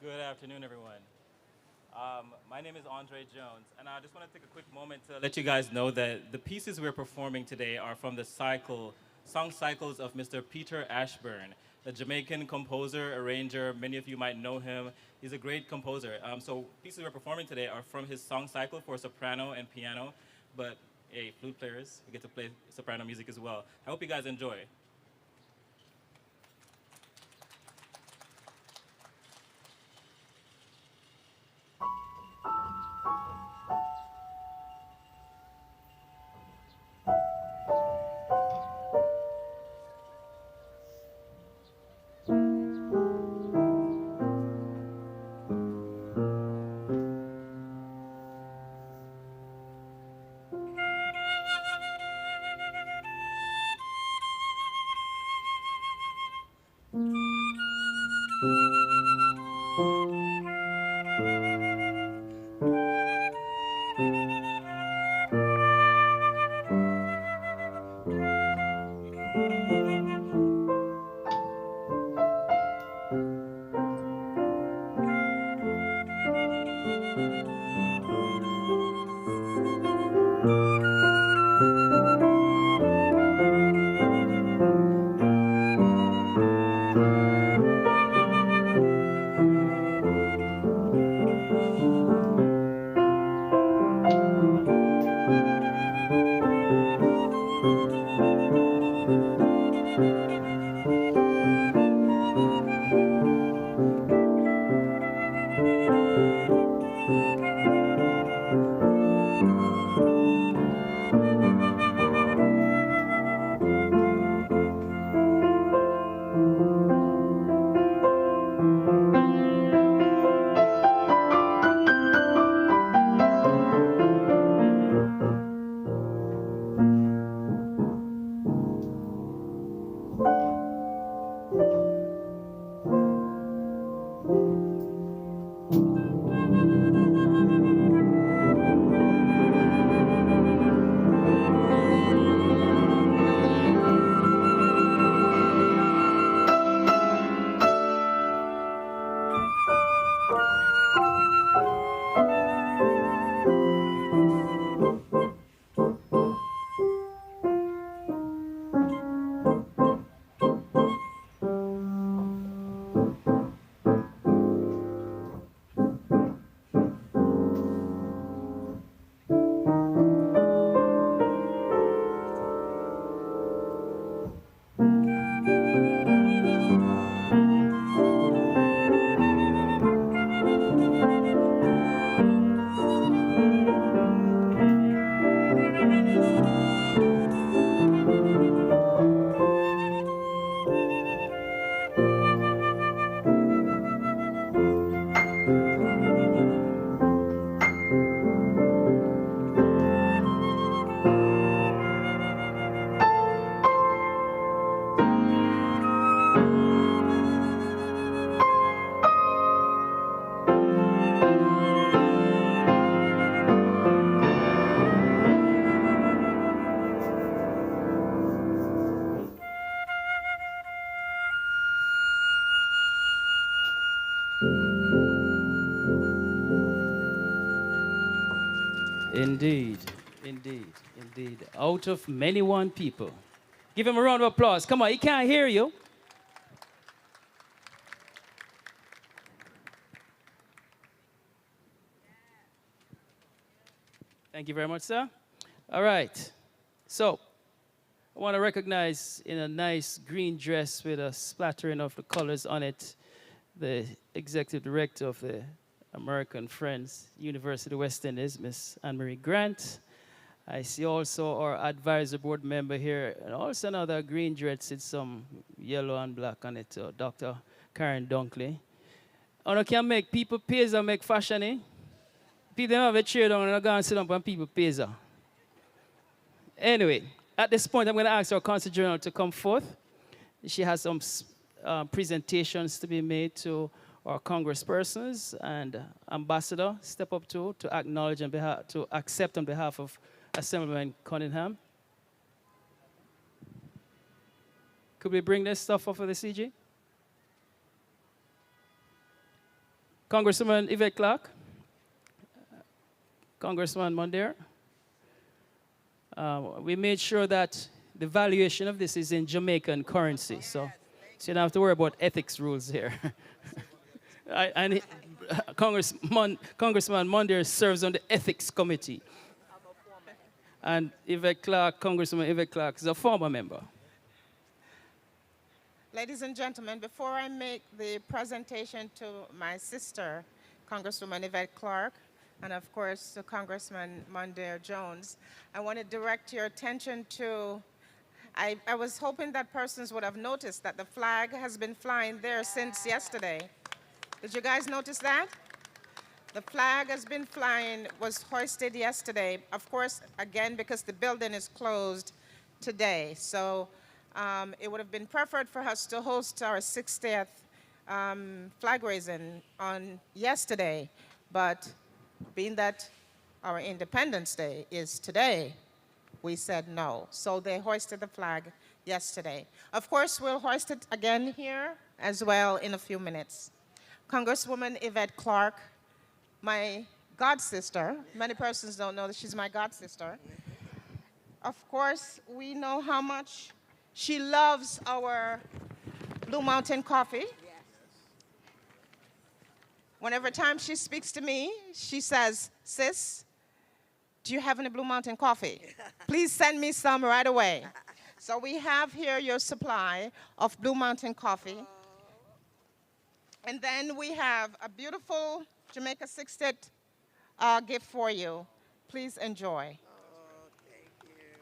Good afternoon, everyone. My name is Andre Jones, and I just want to take a quick moment to let you guys know that the pieces we're performing today are from the song cycles of Mr. Peter Ashburn, a Jamaican composer, arranger. Many of you might know him. He's a great composer. So pieces we're performing today are from his song cycle for soprano and piano, but hey, flute players, we get to play soprano music as well. I hope you guys enjoy. Indeed, indeed, indeed. Out of many one people. Give him a round of applause. Come on, he can't hear you. Thank you very much, sir. All right. So, I want to recognize in a nice green dress with a splattering of the colors on it, the executive director of the American Friends University West Indies, Miss Anne-Marie Grant. I see also our advisory board member here, and also another green dress with some yellow and black on it, Dr. Karen Dunkley. And can make people pays and make fashion, eh? People have a chair down and I go and sit down and people pays. Anyway, at this point, I'm going to ask our Consul General to come forth. She has some presentations to be made to our congresspersons, and ambassador step up to acknowledge on behalf, to accept on behalf of Assemblyman Cunningham. Could we bring this stuff up for the CG? Congresswoman Yvette Clark, Congressman Mondaire. We made sure that the valuation of this is in Jamaican currency, so you don't have to worry about ethics rules here. Congressman Mondaire serves on the ethics committee. And Yvette Clark, Congresswoman Yvette Clark, is a former member. Ladies and gentlemen, before I make the presentation to my sister, Congresswoman Yvette Clark, and of course to Congressman Mondaire Jones, I want to direct your attention to, I was hoping that persons would have noticed that the flag has been flying there since yesterday. Did you guys notice that? The flag has been flying, was hoisted yesterday, of course, again, because the building is closed today. So it would have been preferred for us to host our 60th flag raising on yesterday, but being that our Independence Day is today, we said no. So they hoisted the flag yesterday. Of course, we'll hoist it again here as well in a few minutes. Congresswoman Yvette Clarke, my god sister. Many persons don't know that she's my god sister. Of course, we know how much she loves our Blue Mountain coffee. Whenever time she speaks to me, she says, "Sis, do you have any Blue Mountain coffee? Please send me some right away." So we have here your supply of Blue Mountain coffee. And then we have a beautiful Jamaica 60th gift for you. Please enjoy. Oh, thank you.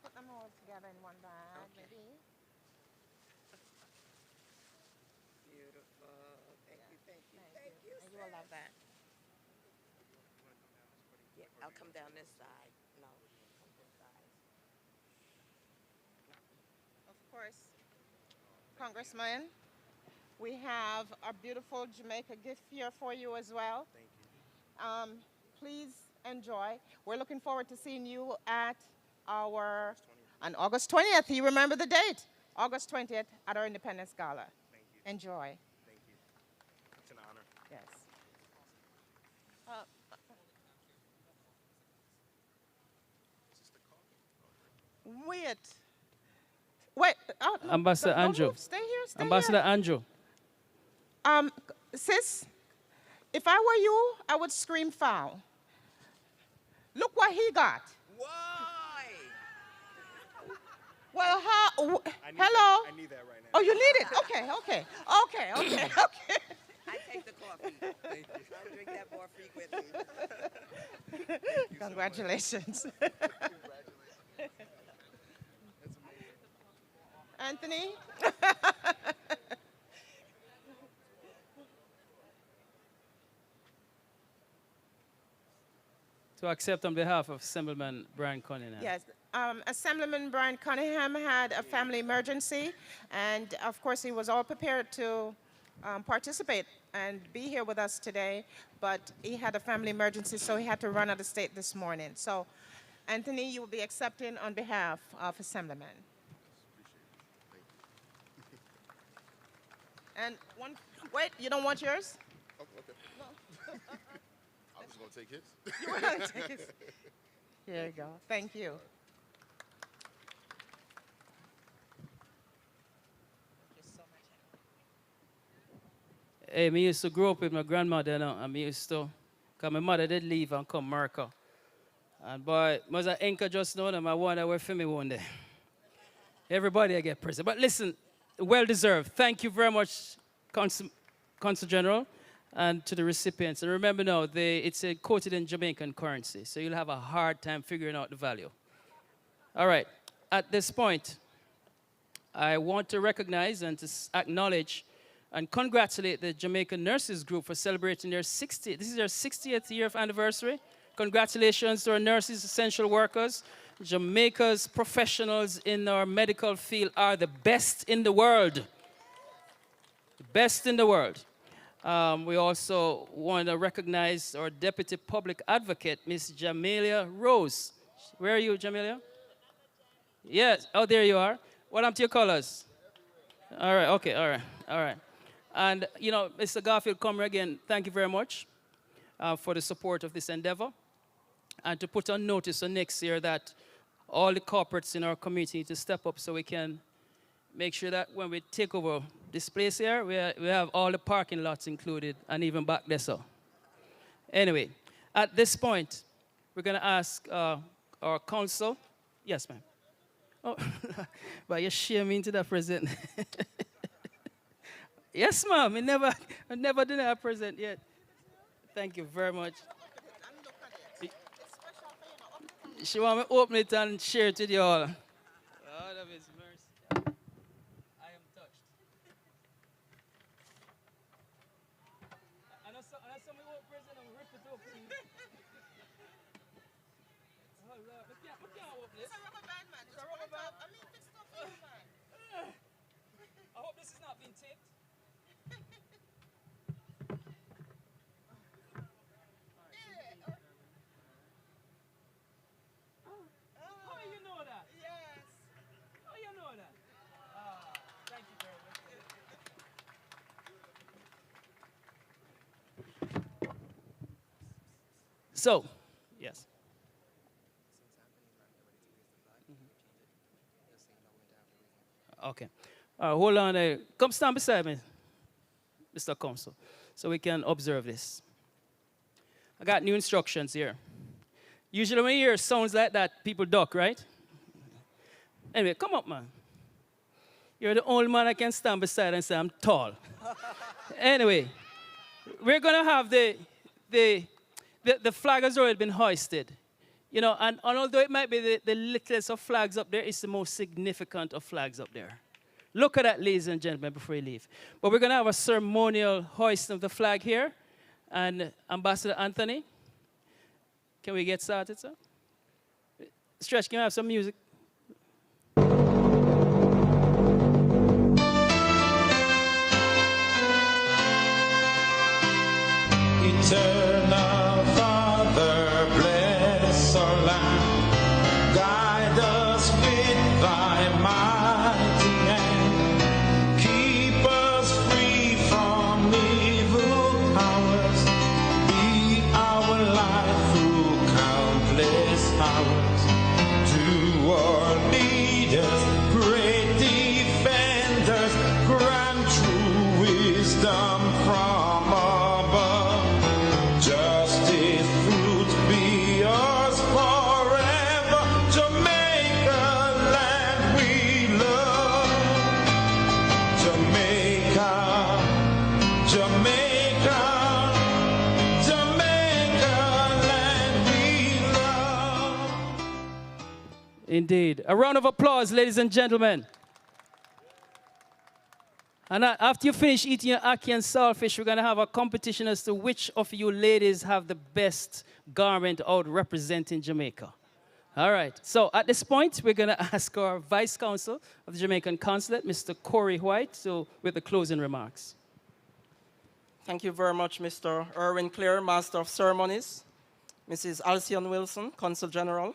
Put them all together in one bag, maybe. Beautiful. Thank you, thank you, And you will love that. Yeah, I'll come down this side. No, on this side. Of course, Congressman, we have a beautiful Jamaica gift here for you as well. Thank you. Please enjoy. We're looking forward to seeing you at our, on August 20th. You remember the date? August 20th at our Independence Gala. Thank you. Enjoy. Thank you. It's an honor. Yes. Wait. Wait. Ambassador don't Andrew. move. Stay here. Stay Ambassador here. Andrew. Sis, if I were you, I would scream foul. Look what he got. Why? Well, how? I need Hello. That. I need that right now. Oh, you need it. Okay. Okay. Okay. Okay. Okay. I take the coffee. Thank you. I'll drink that more frequently. Congratulations. Anthony? To accept on behalf of Assemblyman Brian Cunningham. Yes. Assemblyman Brian Cunningham had a family emergency, and of course he was all prepared to participate and be here with us today, but he had a family emergency, so he had to run out of state this morning. So, Anthony, you will be accepting on behalf of Assemblyman. And one, wait, you don't want yours? Oh, okay. I'm just gonna take his. You want to take his? Here you go. Thank you. Hey, me used to grow up with my grandmother, you know, and me used to, because my mother did leave and come America. And boy, was an anchor just now, and I wonder where for me one day. Everybody I get present. But listen, well deserved. Thank you very much, Consul General, and to the recipients. And remember now, it's quoted in Jamaican currency, so you'll have a hard time figuring out the value. All right, at this point, I want to recognize and to acknowledge and congratulate the Jamaican Nurses Group for celebrating their 60th. This is their 60th year of anniversary. Congratulations to our nurses, essential workers. Jamaica's professionals in our medical field are the best in the world. The best in the world. We also want to recognize our Deputy Public Advocate, Miss Jamelia Rose. Where are you, Jamelia? Yes, oh, there you are. What happened to your colors? All right, okay, all right, all right. And, you know, Mr. Garfield Comer, again, thank you very much for the support of this endeavor. And to put on notice for next year that all the corporates in our community need to step up so we can make sure that when we take over this place here, we have all the parking lots included and even back there, so. Anyway, at this point, we're going to ask our council. Yes, ma'am. Oh, but you share me into that present. Yes, ma'am. I never did a present yet. Thank you very much. She want me to open it and share it with you all. Lord of His mercy. I am touched. I know somebody won't present and rip it open. Oh, Lord. I can't open this. It's a rubber band, man. It's a rubber band. I mean, fix it up for you, man. So, yes. Okay. Hold on there. Come stand beside me, Mr. Counsel, so we can observe this. I got new instructions here. Usually when you hear sounds like that, people duck, right? Anyway, come up, man. You're the only man I can stand beside and say I'm tall. Anyway, we're going to have the flag has already been hoisted. You know, and although it might be the littlest of flags up there, it's the most significant of flags up there. Look at that, ladies and gentlemen, before you leave. But we're going to have a ceremonial hoisting of the flag here. And Ambassador Anthony, can we get started, sir? Stretch, can we have some music? Eternal Father, bless our land. Guide us with thy mighty hand. Keep us free from evil powers. Be our life through countless hours. To our leaders, great defenders, grant true wisdom from above. Justice fruit be ours forever. Jamaica, land we love. Jamaica, Jamaica, Jamaica, land we love. Indeed. A round of applause, ladies and gentlemen. And after you finish eating your ackee and saltfish, we're going to have a competition as to which of you ladies have the best garment out representing Jamaica. All right. So at this point, we're going to ask our Vice Consul of the Jamaican Consulate, Mr. Corey White, with the closing remarks. Thank you very much, Mr. Erwin Clare, Master of Ceremonies, Mrs. Alcyon Wilson, Consul General,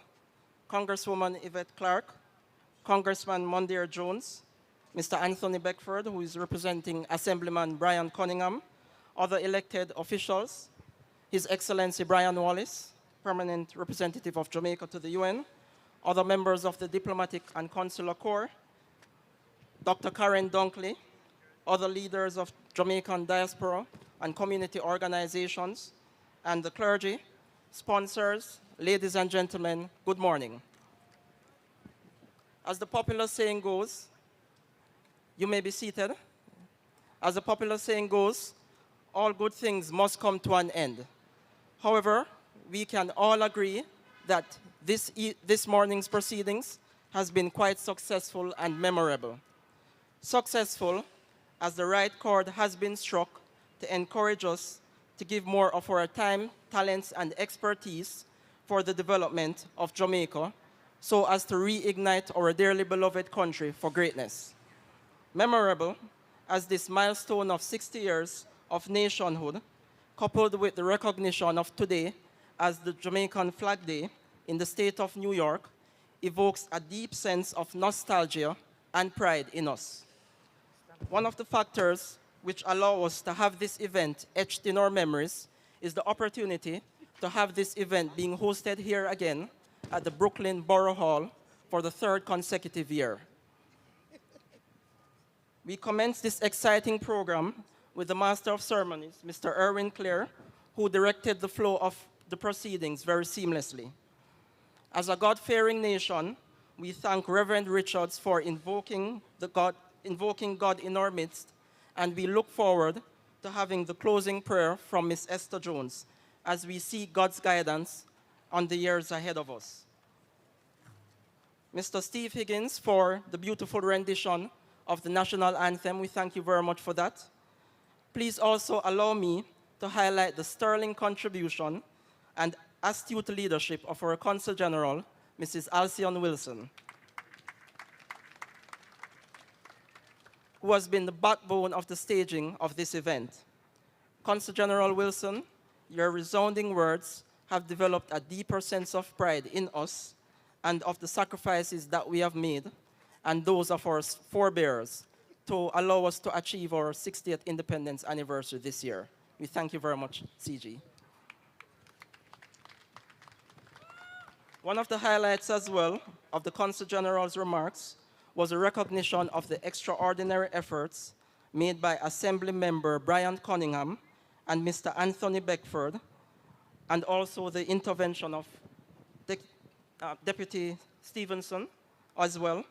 Congresswoman Yvette Clark, Congressman Mondaire Jones, Mr. Anthony Beckford, who is representing Assemblyman Brian Cunningham, other elected officials, His Excellency Brian Wallace, Permanent Representative of Jamaica to the UN, other members of the Diplomatic and Consular Corps, Dr. Karen Dunkley, other leaders of Jamaican diaspora and community organizations, and the clergy, sponsors, ladies and gentlemen, good morning. As the popular saying goes, you may be seated. As the popular saying goes, all good things must come to an end. However, we can all agree that this morning's proceedings has been quite successful and memorable. Successful as the right chord has been struck to encourage us to give more of our time, talents, and expertise for the development of Jamaica so as to reignite our dearly beloved country for greatness. Memorable as this milestone of 60 years of nationhood, coupled with the recognition of today as the Jamaican Flag Day in the state of New York, evokes a deep sense of nostalgia and pride in us. One of the factors which allow us to have this event etched in our memories is the opportunity to have this event being hosted here again at the Brooklyn Borough Hall for the third consecutive year. We commenced this exciting program with the Master of Ceremonies, Mr. Erwin Clare, who directed the flow of the proceedings very seamlessly. As a God-fearing nation, we thank Reverend Richards for invoking God in our midst, and we look forward to having the closing prayer from Ms. Esther Jones as we seek God's guidance on the years ahead of us. Mr. Steve Higgins for the beautiful rendition of the national anthem. We thank you very much for that. Please also allow me to highlight the sterling contribution and astute leadership of our Consul General, Mrs. Alcyon Wilson, who has been the backbone of the staging of this event. Consul General Wilson, your resounding words have developed a deeper sense of pride in us and of the sacrifices that we have made and those of our forebears to allow us to achieve our 60th independence anniversary this year. We thank you very much, CG. One of the highlights as well of the Consul General's remarks was a recognition of the extraordinary efforts made by Assembly Member Brian Cunningham and Mr. Anthony Beckford, and also the intervention of Deputy Stevenson as well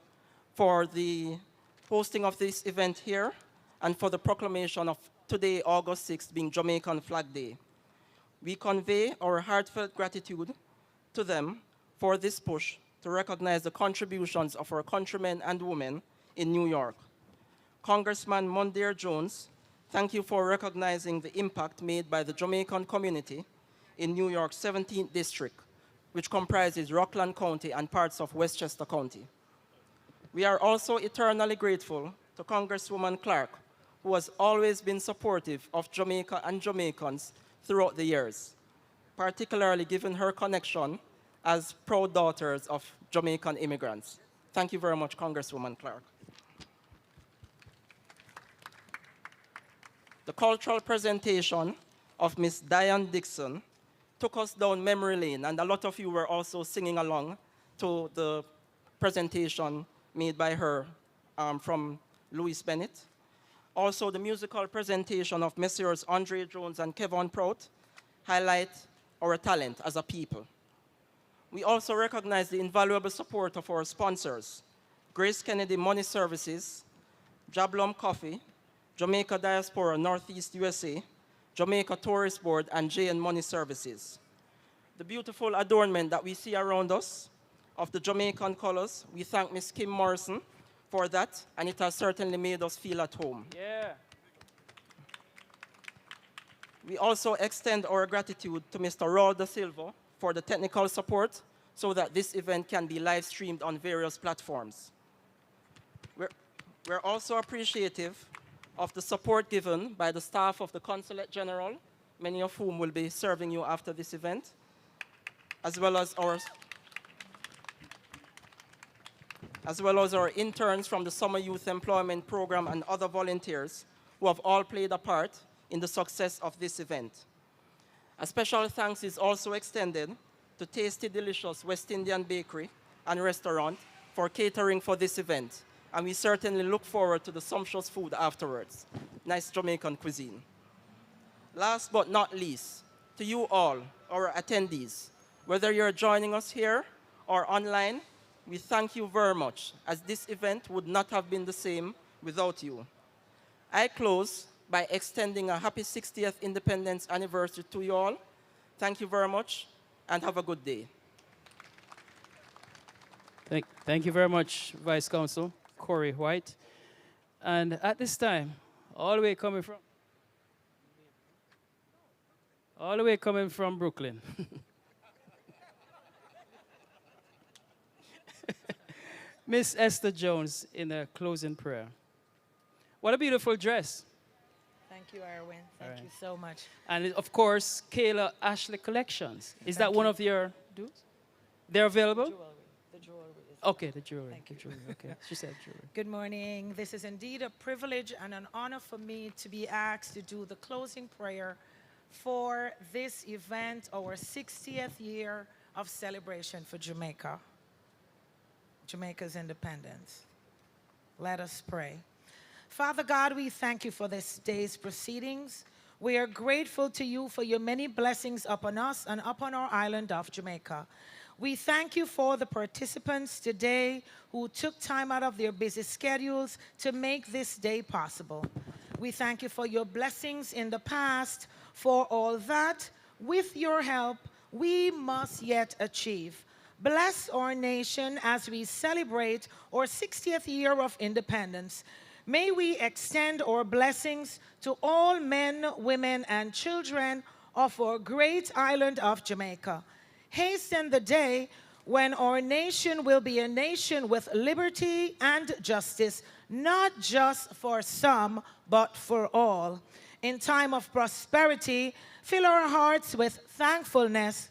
for the hosting of this event here and for the proclamation of today, August 6th, being Jamaican Flag Day. We convey our heartfelt gratitude to them for this push to recognize the contributions of our countrymen and women in New York. Congressman Mondaire Jones, thank you for recognizing the impact made by the Jamaican community in New York's 17th district, which comprises Rockland County and parts of Westchester County. We are also eternally grateful to Congresswoman Clark, who has always been supportive of Jamaica and Jamaicans throughout the years, particularly given her connection as proud daughters of Jamaican immigrants. Thank you very much, Congresswoman Clark. The cultural presentation of Ms. Diane Dixon took us down memory lane, and a lot of you were also singing along to the presentation made by her from Louis Bennett. Also, the musical presentation of Messrs. Andre Jones and Kevin Prout highlight our talent as a people. We also recognize the invaluable support of our sponsors, Grace Kennedy Money Services, Jablom Coffee, Jamaica Diaspora Northeast USA, Jamaica Tourist Board, and JN Money Services. The beautiful adornment that we see around us of the Jamaican colors, we thank Ms. Kim Morrison for that, and it has certainly made us feel at home. Yeah. We also extend our gratitude to Mr. Raul da Silva for the technical support so that this event can be live streamed on various platforms. We're also appreciative of the support given by the staff of the Consulate General, many of whom will be serving you after this event, as well as our interns from the Summer Youth Employment Program and other volunteers who have all played a part in the success of this event. A special thanks is also extended to Tasty Delicious West Indian Bakery and Restaurant for catering for this event, and we certainly look forward to the sumptuous food afterwards. Nice Jamaican cuisine. Last but not least, to you all, our attendees, whether you're joining us here or online, we thank you very much, as this event would not have been the same without you. I close by extending a happy 60th Independence anniversary to you all. Thank you very much, and have a good day. Thank you very much, Vice Consul Corey White. And at this time, all the way coming from Brooklyn. Miss Esther Jones in a closing prayer. What a beautiful dress. Thank you, Erwin. Thank you so much. And of course, Kayla Ashley Collections. Is that one of your dudes? They're available? The jewelry is Okay, the jewelry. The jewelry. Okay, she said jewelry. Good morning. This is indeed a privilege and an honor for me to be asked to do the closing prayer for this event, our 60th year of celebration for Jamaica, Jamaica's independence. Let us pray. Father God, we thank you for this day's proceedings. We are grateful to you for your many blessings upon us and upon our island of Jamaica. We thank you for the participants today who took time out of their busy schedules to make this day possible. We thank you for your blessings in the past, for all that, with your help, we must yet achieve. Bless our nation as we celebrate our 60th year of independence. May we extend our blessings to all men, women, and children of our great island of Jamaica. Hasten the day when our nation will be a nation with liberty and justice, not just for some, but for all. In time of prosperity, fill our hearts with thankfulness.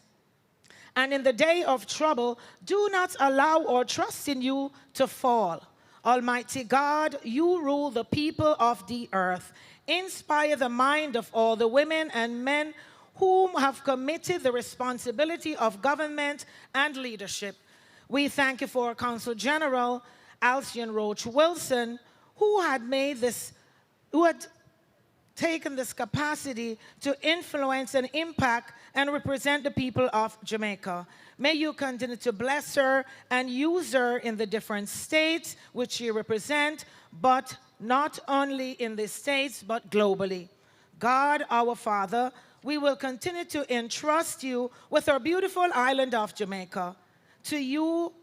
And in the day of trouble, do not allow our trust in you to fall. Almighty God, you rule the people of the earth. Inspire the mind of all the women and men whom have committed the responsibility of government and leadership. We thank you for Consul General Alcion Roach Wilson, who had taken this capacity to influence and impact and represent the people of Jamaica. May you continue to bless her and use her in the different states which she represents, but not only in the states, but globally. God, our Father, we will continue to entrust you with our beautiful island of Jamaica. To you,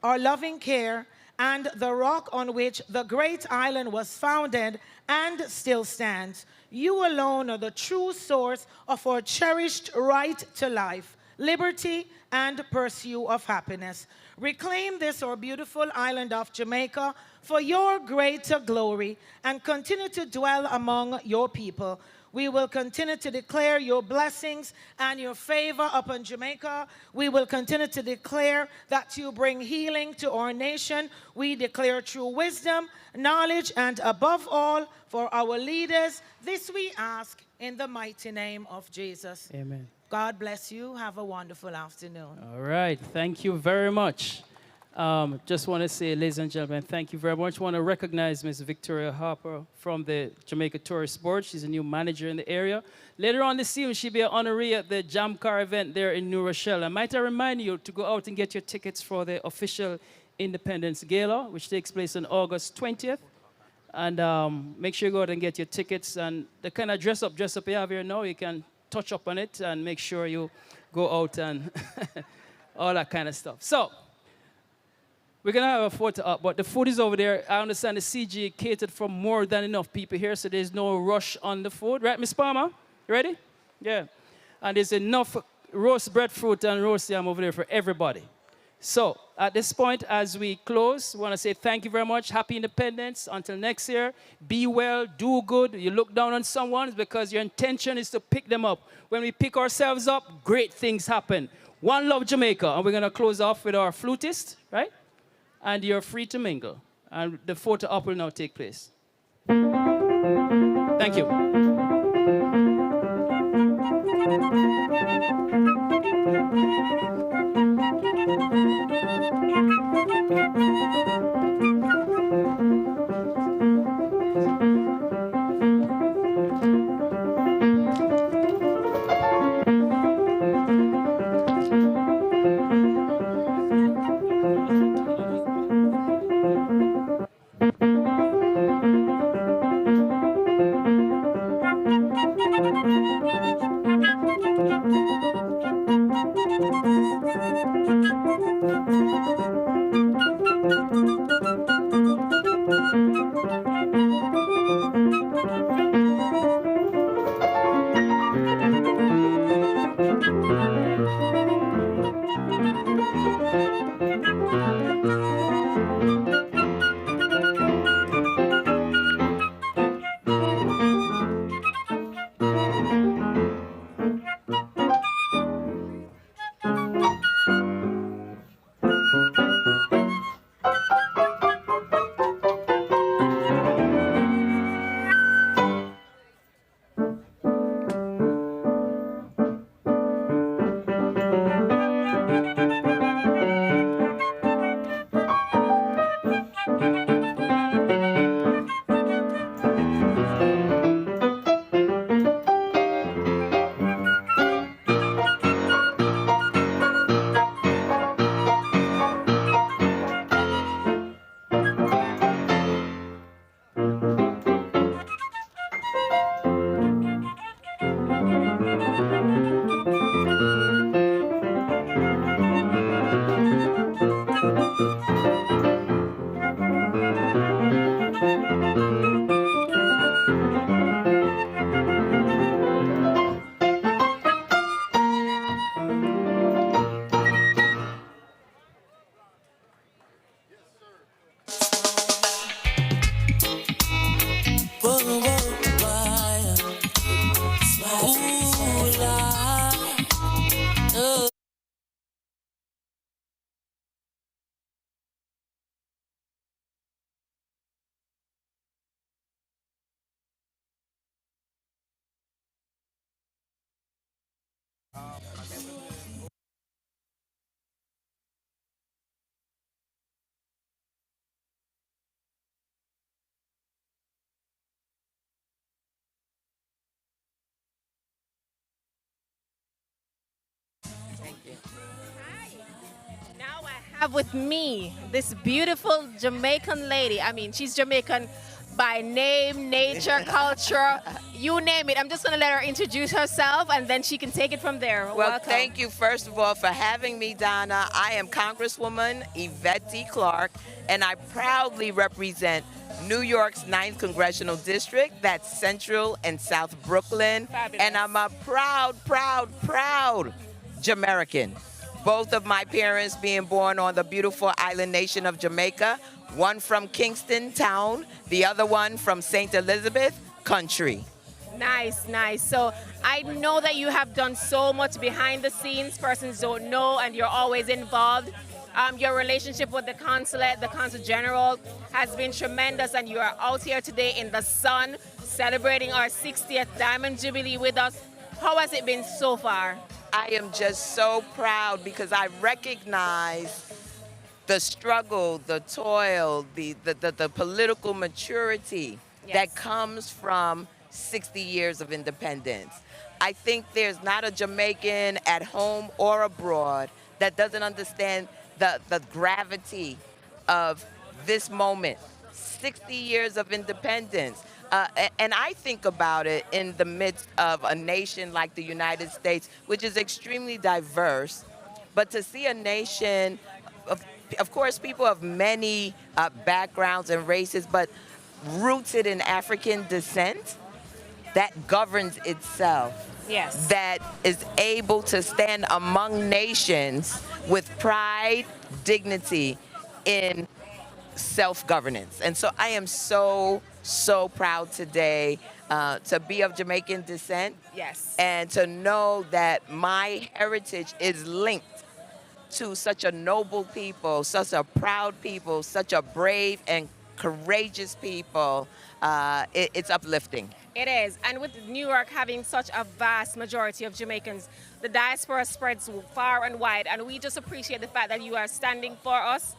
our loving care, and the rock on which the great island was founded and still stands. You alone are the true source of our cherished right to life, liberty, and pursuit of happiness. Reclaim this, our beautiful island of Jamaica, for your greater glory, and continue to dwell among your people. We will continue to declare your blessings and your favor upon Jamaica. We will continue to declare that you bring healing to our nation. We declare true wisdom, knowledge, and above all, for our leaders. This we ask in the mighty name of Jesus. Amen. God bless you. Have a wonderful afternoon. All right. Thank you very much. Just want to say, ladies and gentlemen, thank you very much. Want to recognize Ms. Victoria Harper from the Jamaica Tourist Board. She's a new manager in the area. Later on this evening, she'll be an honoree at the Jam Car event there in New Rochelle. And might I remind you to go out and get your tickets for the official Independence Gala, which takes place on August 20th. And make sure you go out and get your tickets. And the kind of dress up you have here now, you can touch up on it and make sure you go out and all that kind of stuff. So, we're going to have a photo up, but the food is over there. I understand the CG catered for more than enough people here, so there's no rush on the food. Right, Miss Palmer? You ready? Yeah. And there's enough roast breadfruit and roast yam over there for everybody. So, at this point, as we close, we want to say thank you very much. Happy Independence. Until next year, be well, do good. You look down on someone because your intention is to pick them up. When we pick ourselves up, great things happen. One love, Jamaica. And we're going to close off with our flutist, right? And you're free to mingle. And the photo op will now take place. Thank you. have with me this beautiful Jamaican lady. I mean, she's Jamaican by name, nature, culture, you name it. I'm just going to let her introduce herself, and then she can take it from there. Well, Welcome. thank you, first of all, for having me, Donna. I am Congresswoman Yvette D. Clarke, and I proudly represent New York's 9th Congressional District. That's Central and South Brooklyn. Fabulous. And I'm a proud Jamaican. Both of my parents being born on the beautiful island nation of Jamaica, one from Kingston Town, the other one from St. Elizabeth Country. Nice, nice. So I know that you have done so much behind the scenes. Persons don't know, and you're always involved. Your relationship with the consulate, the consul general, has been tremendous, and you are out here today in the sun celebrating our 60th Diamond Jubilee with us. How has it been so far? I am just so proud because I recognize the struggle, the toil, the political maturity that comes from 60 years of independence. I think there's not a Jamaican at home or abroad that doesn't understand the gravity of this moment. 60 years of independence. And I think about it in the midst of a nation like the United States, which is extremely diverse, but to see a nation of course, people of many backgrounds and races, but rooted in African descent, that governs itself. Yes. That is able to stand among nations with pride, dignity, in self-governance. And so I am so proud today to be of Jamaican descent. Yes. And to know that my heritage is linked to such a noble people, such a proud people, such a brave and courageous people. It's uplifting. It is. And with New York having such a vast majority of Jamaicans, the diaspora spreads far and wide. And we just appreciate the fact that you are standing for us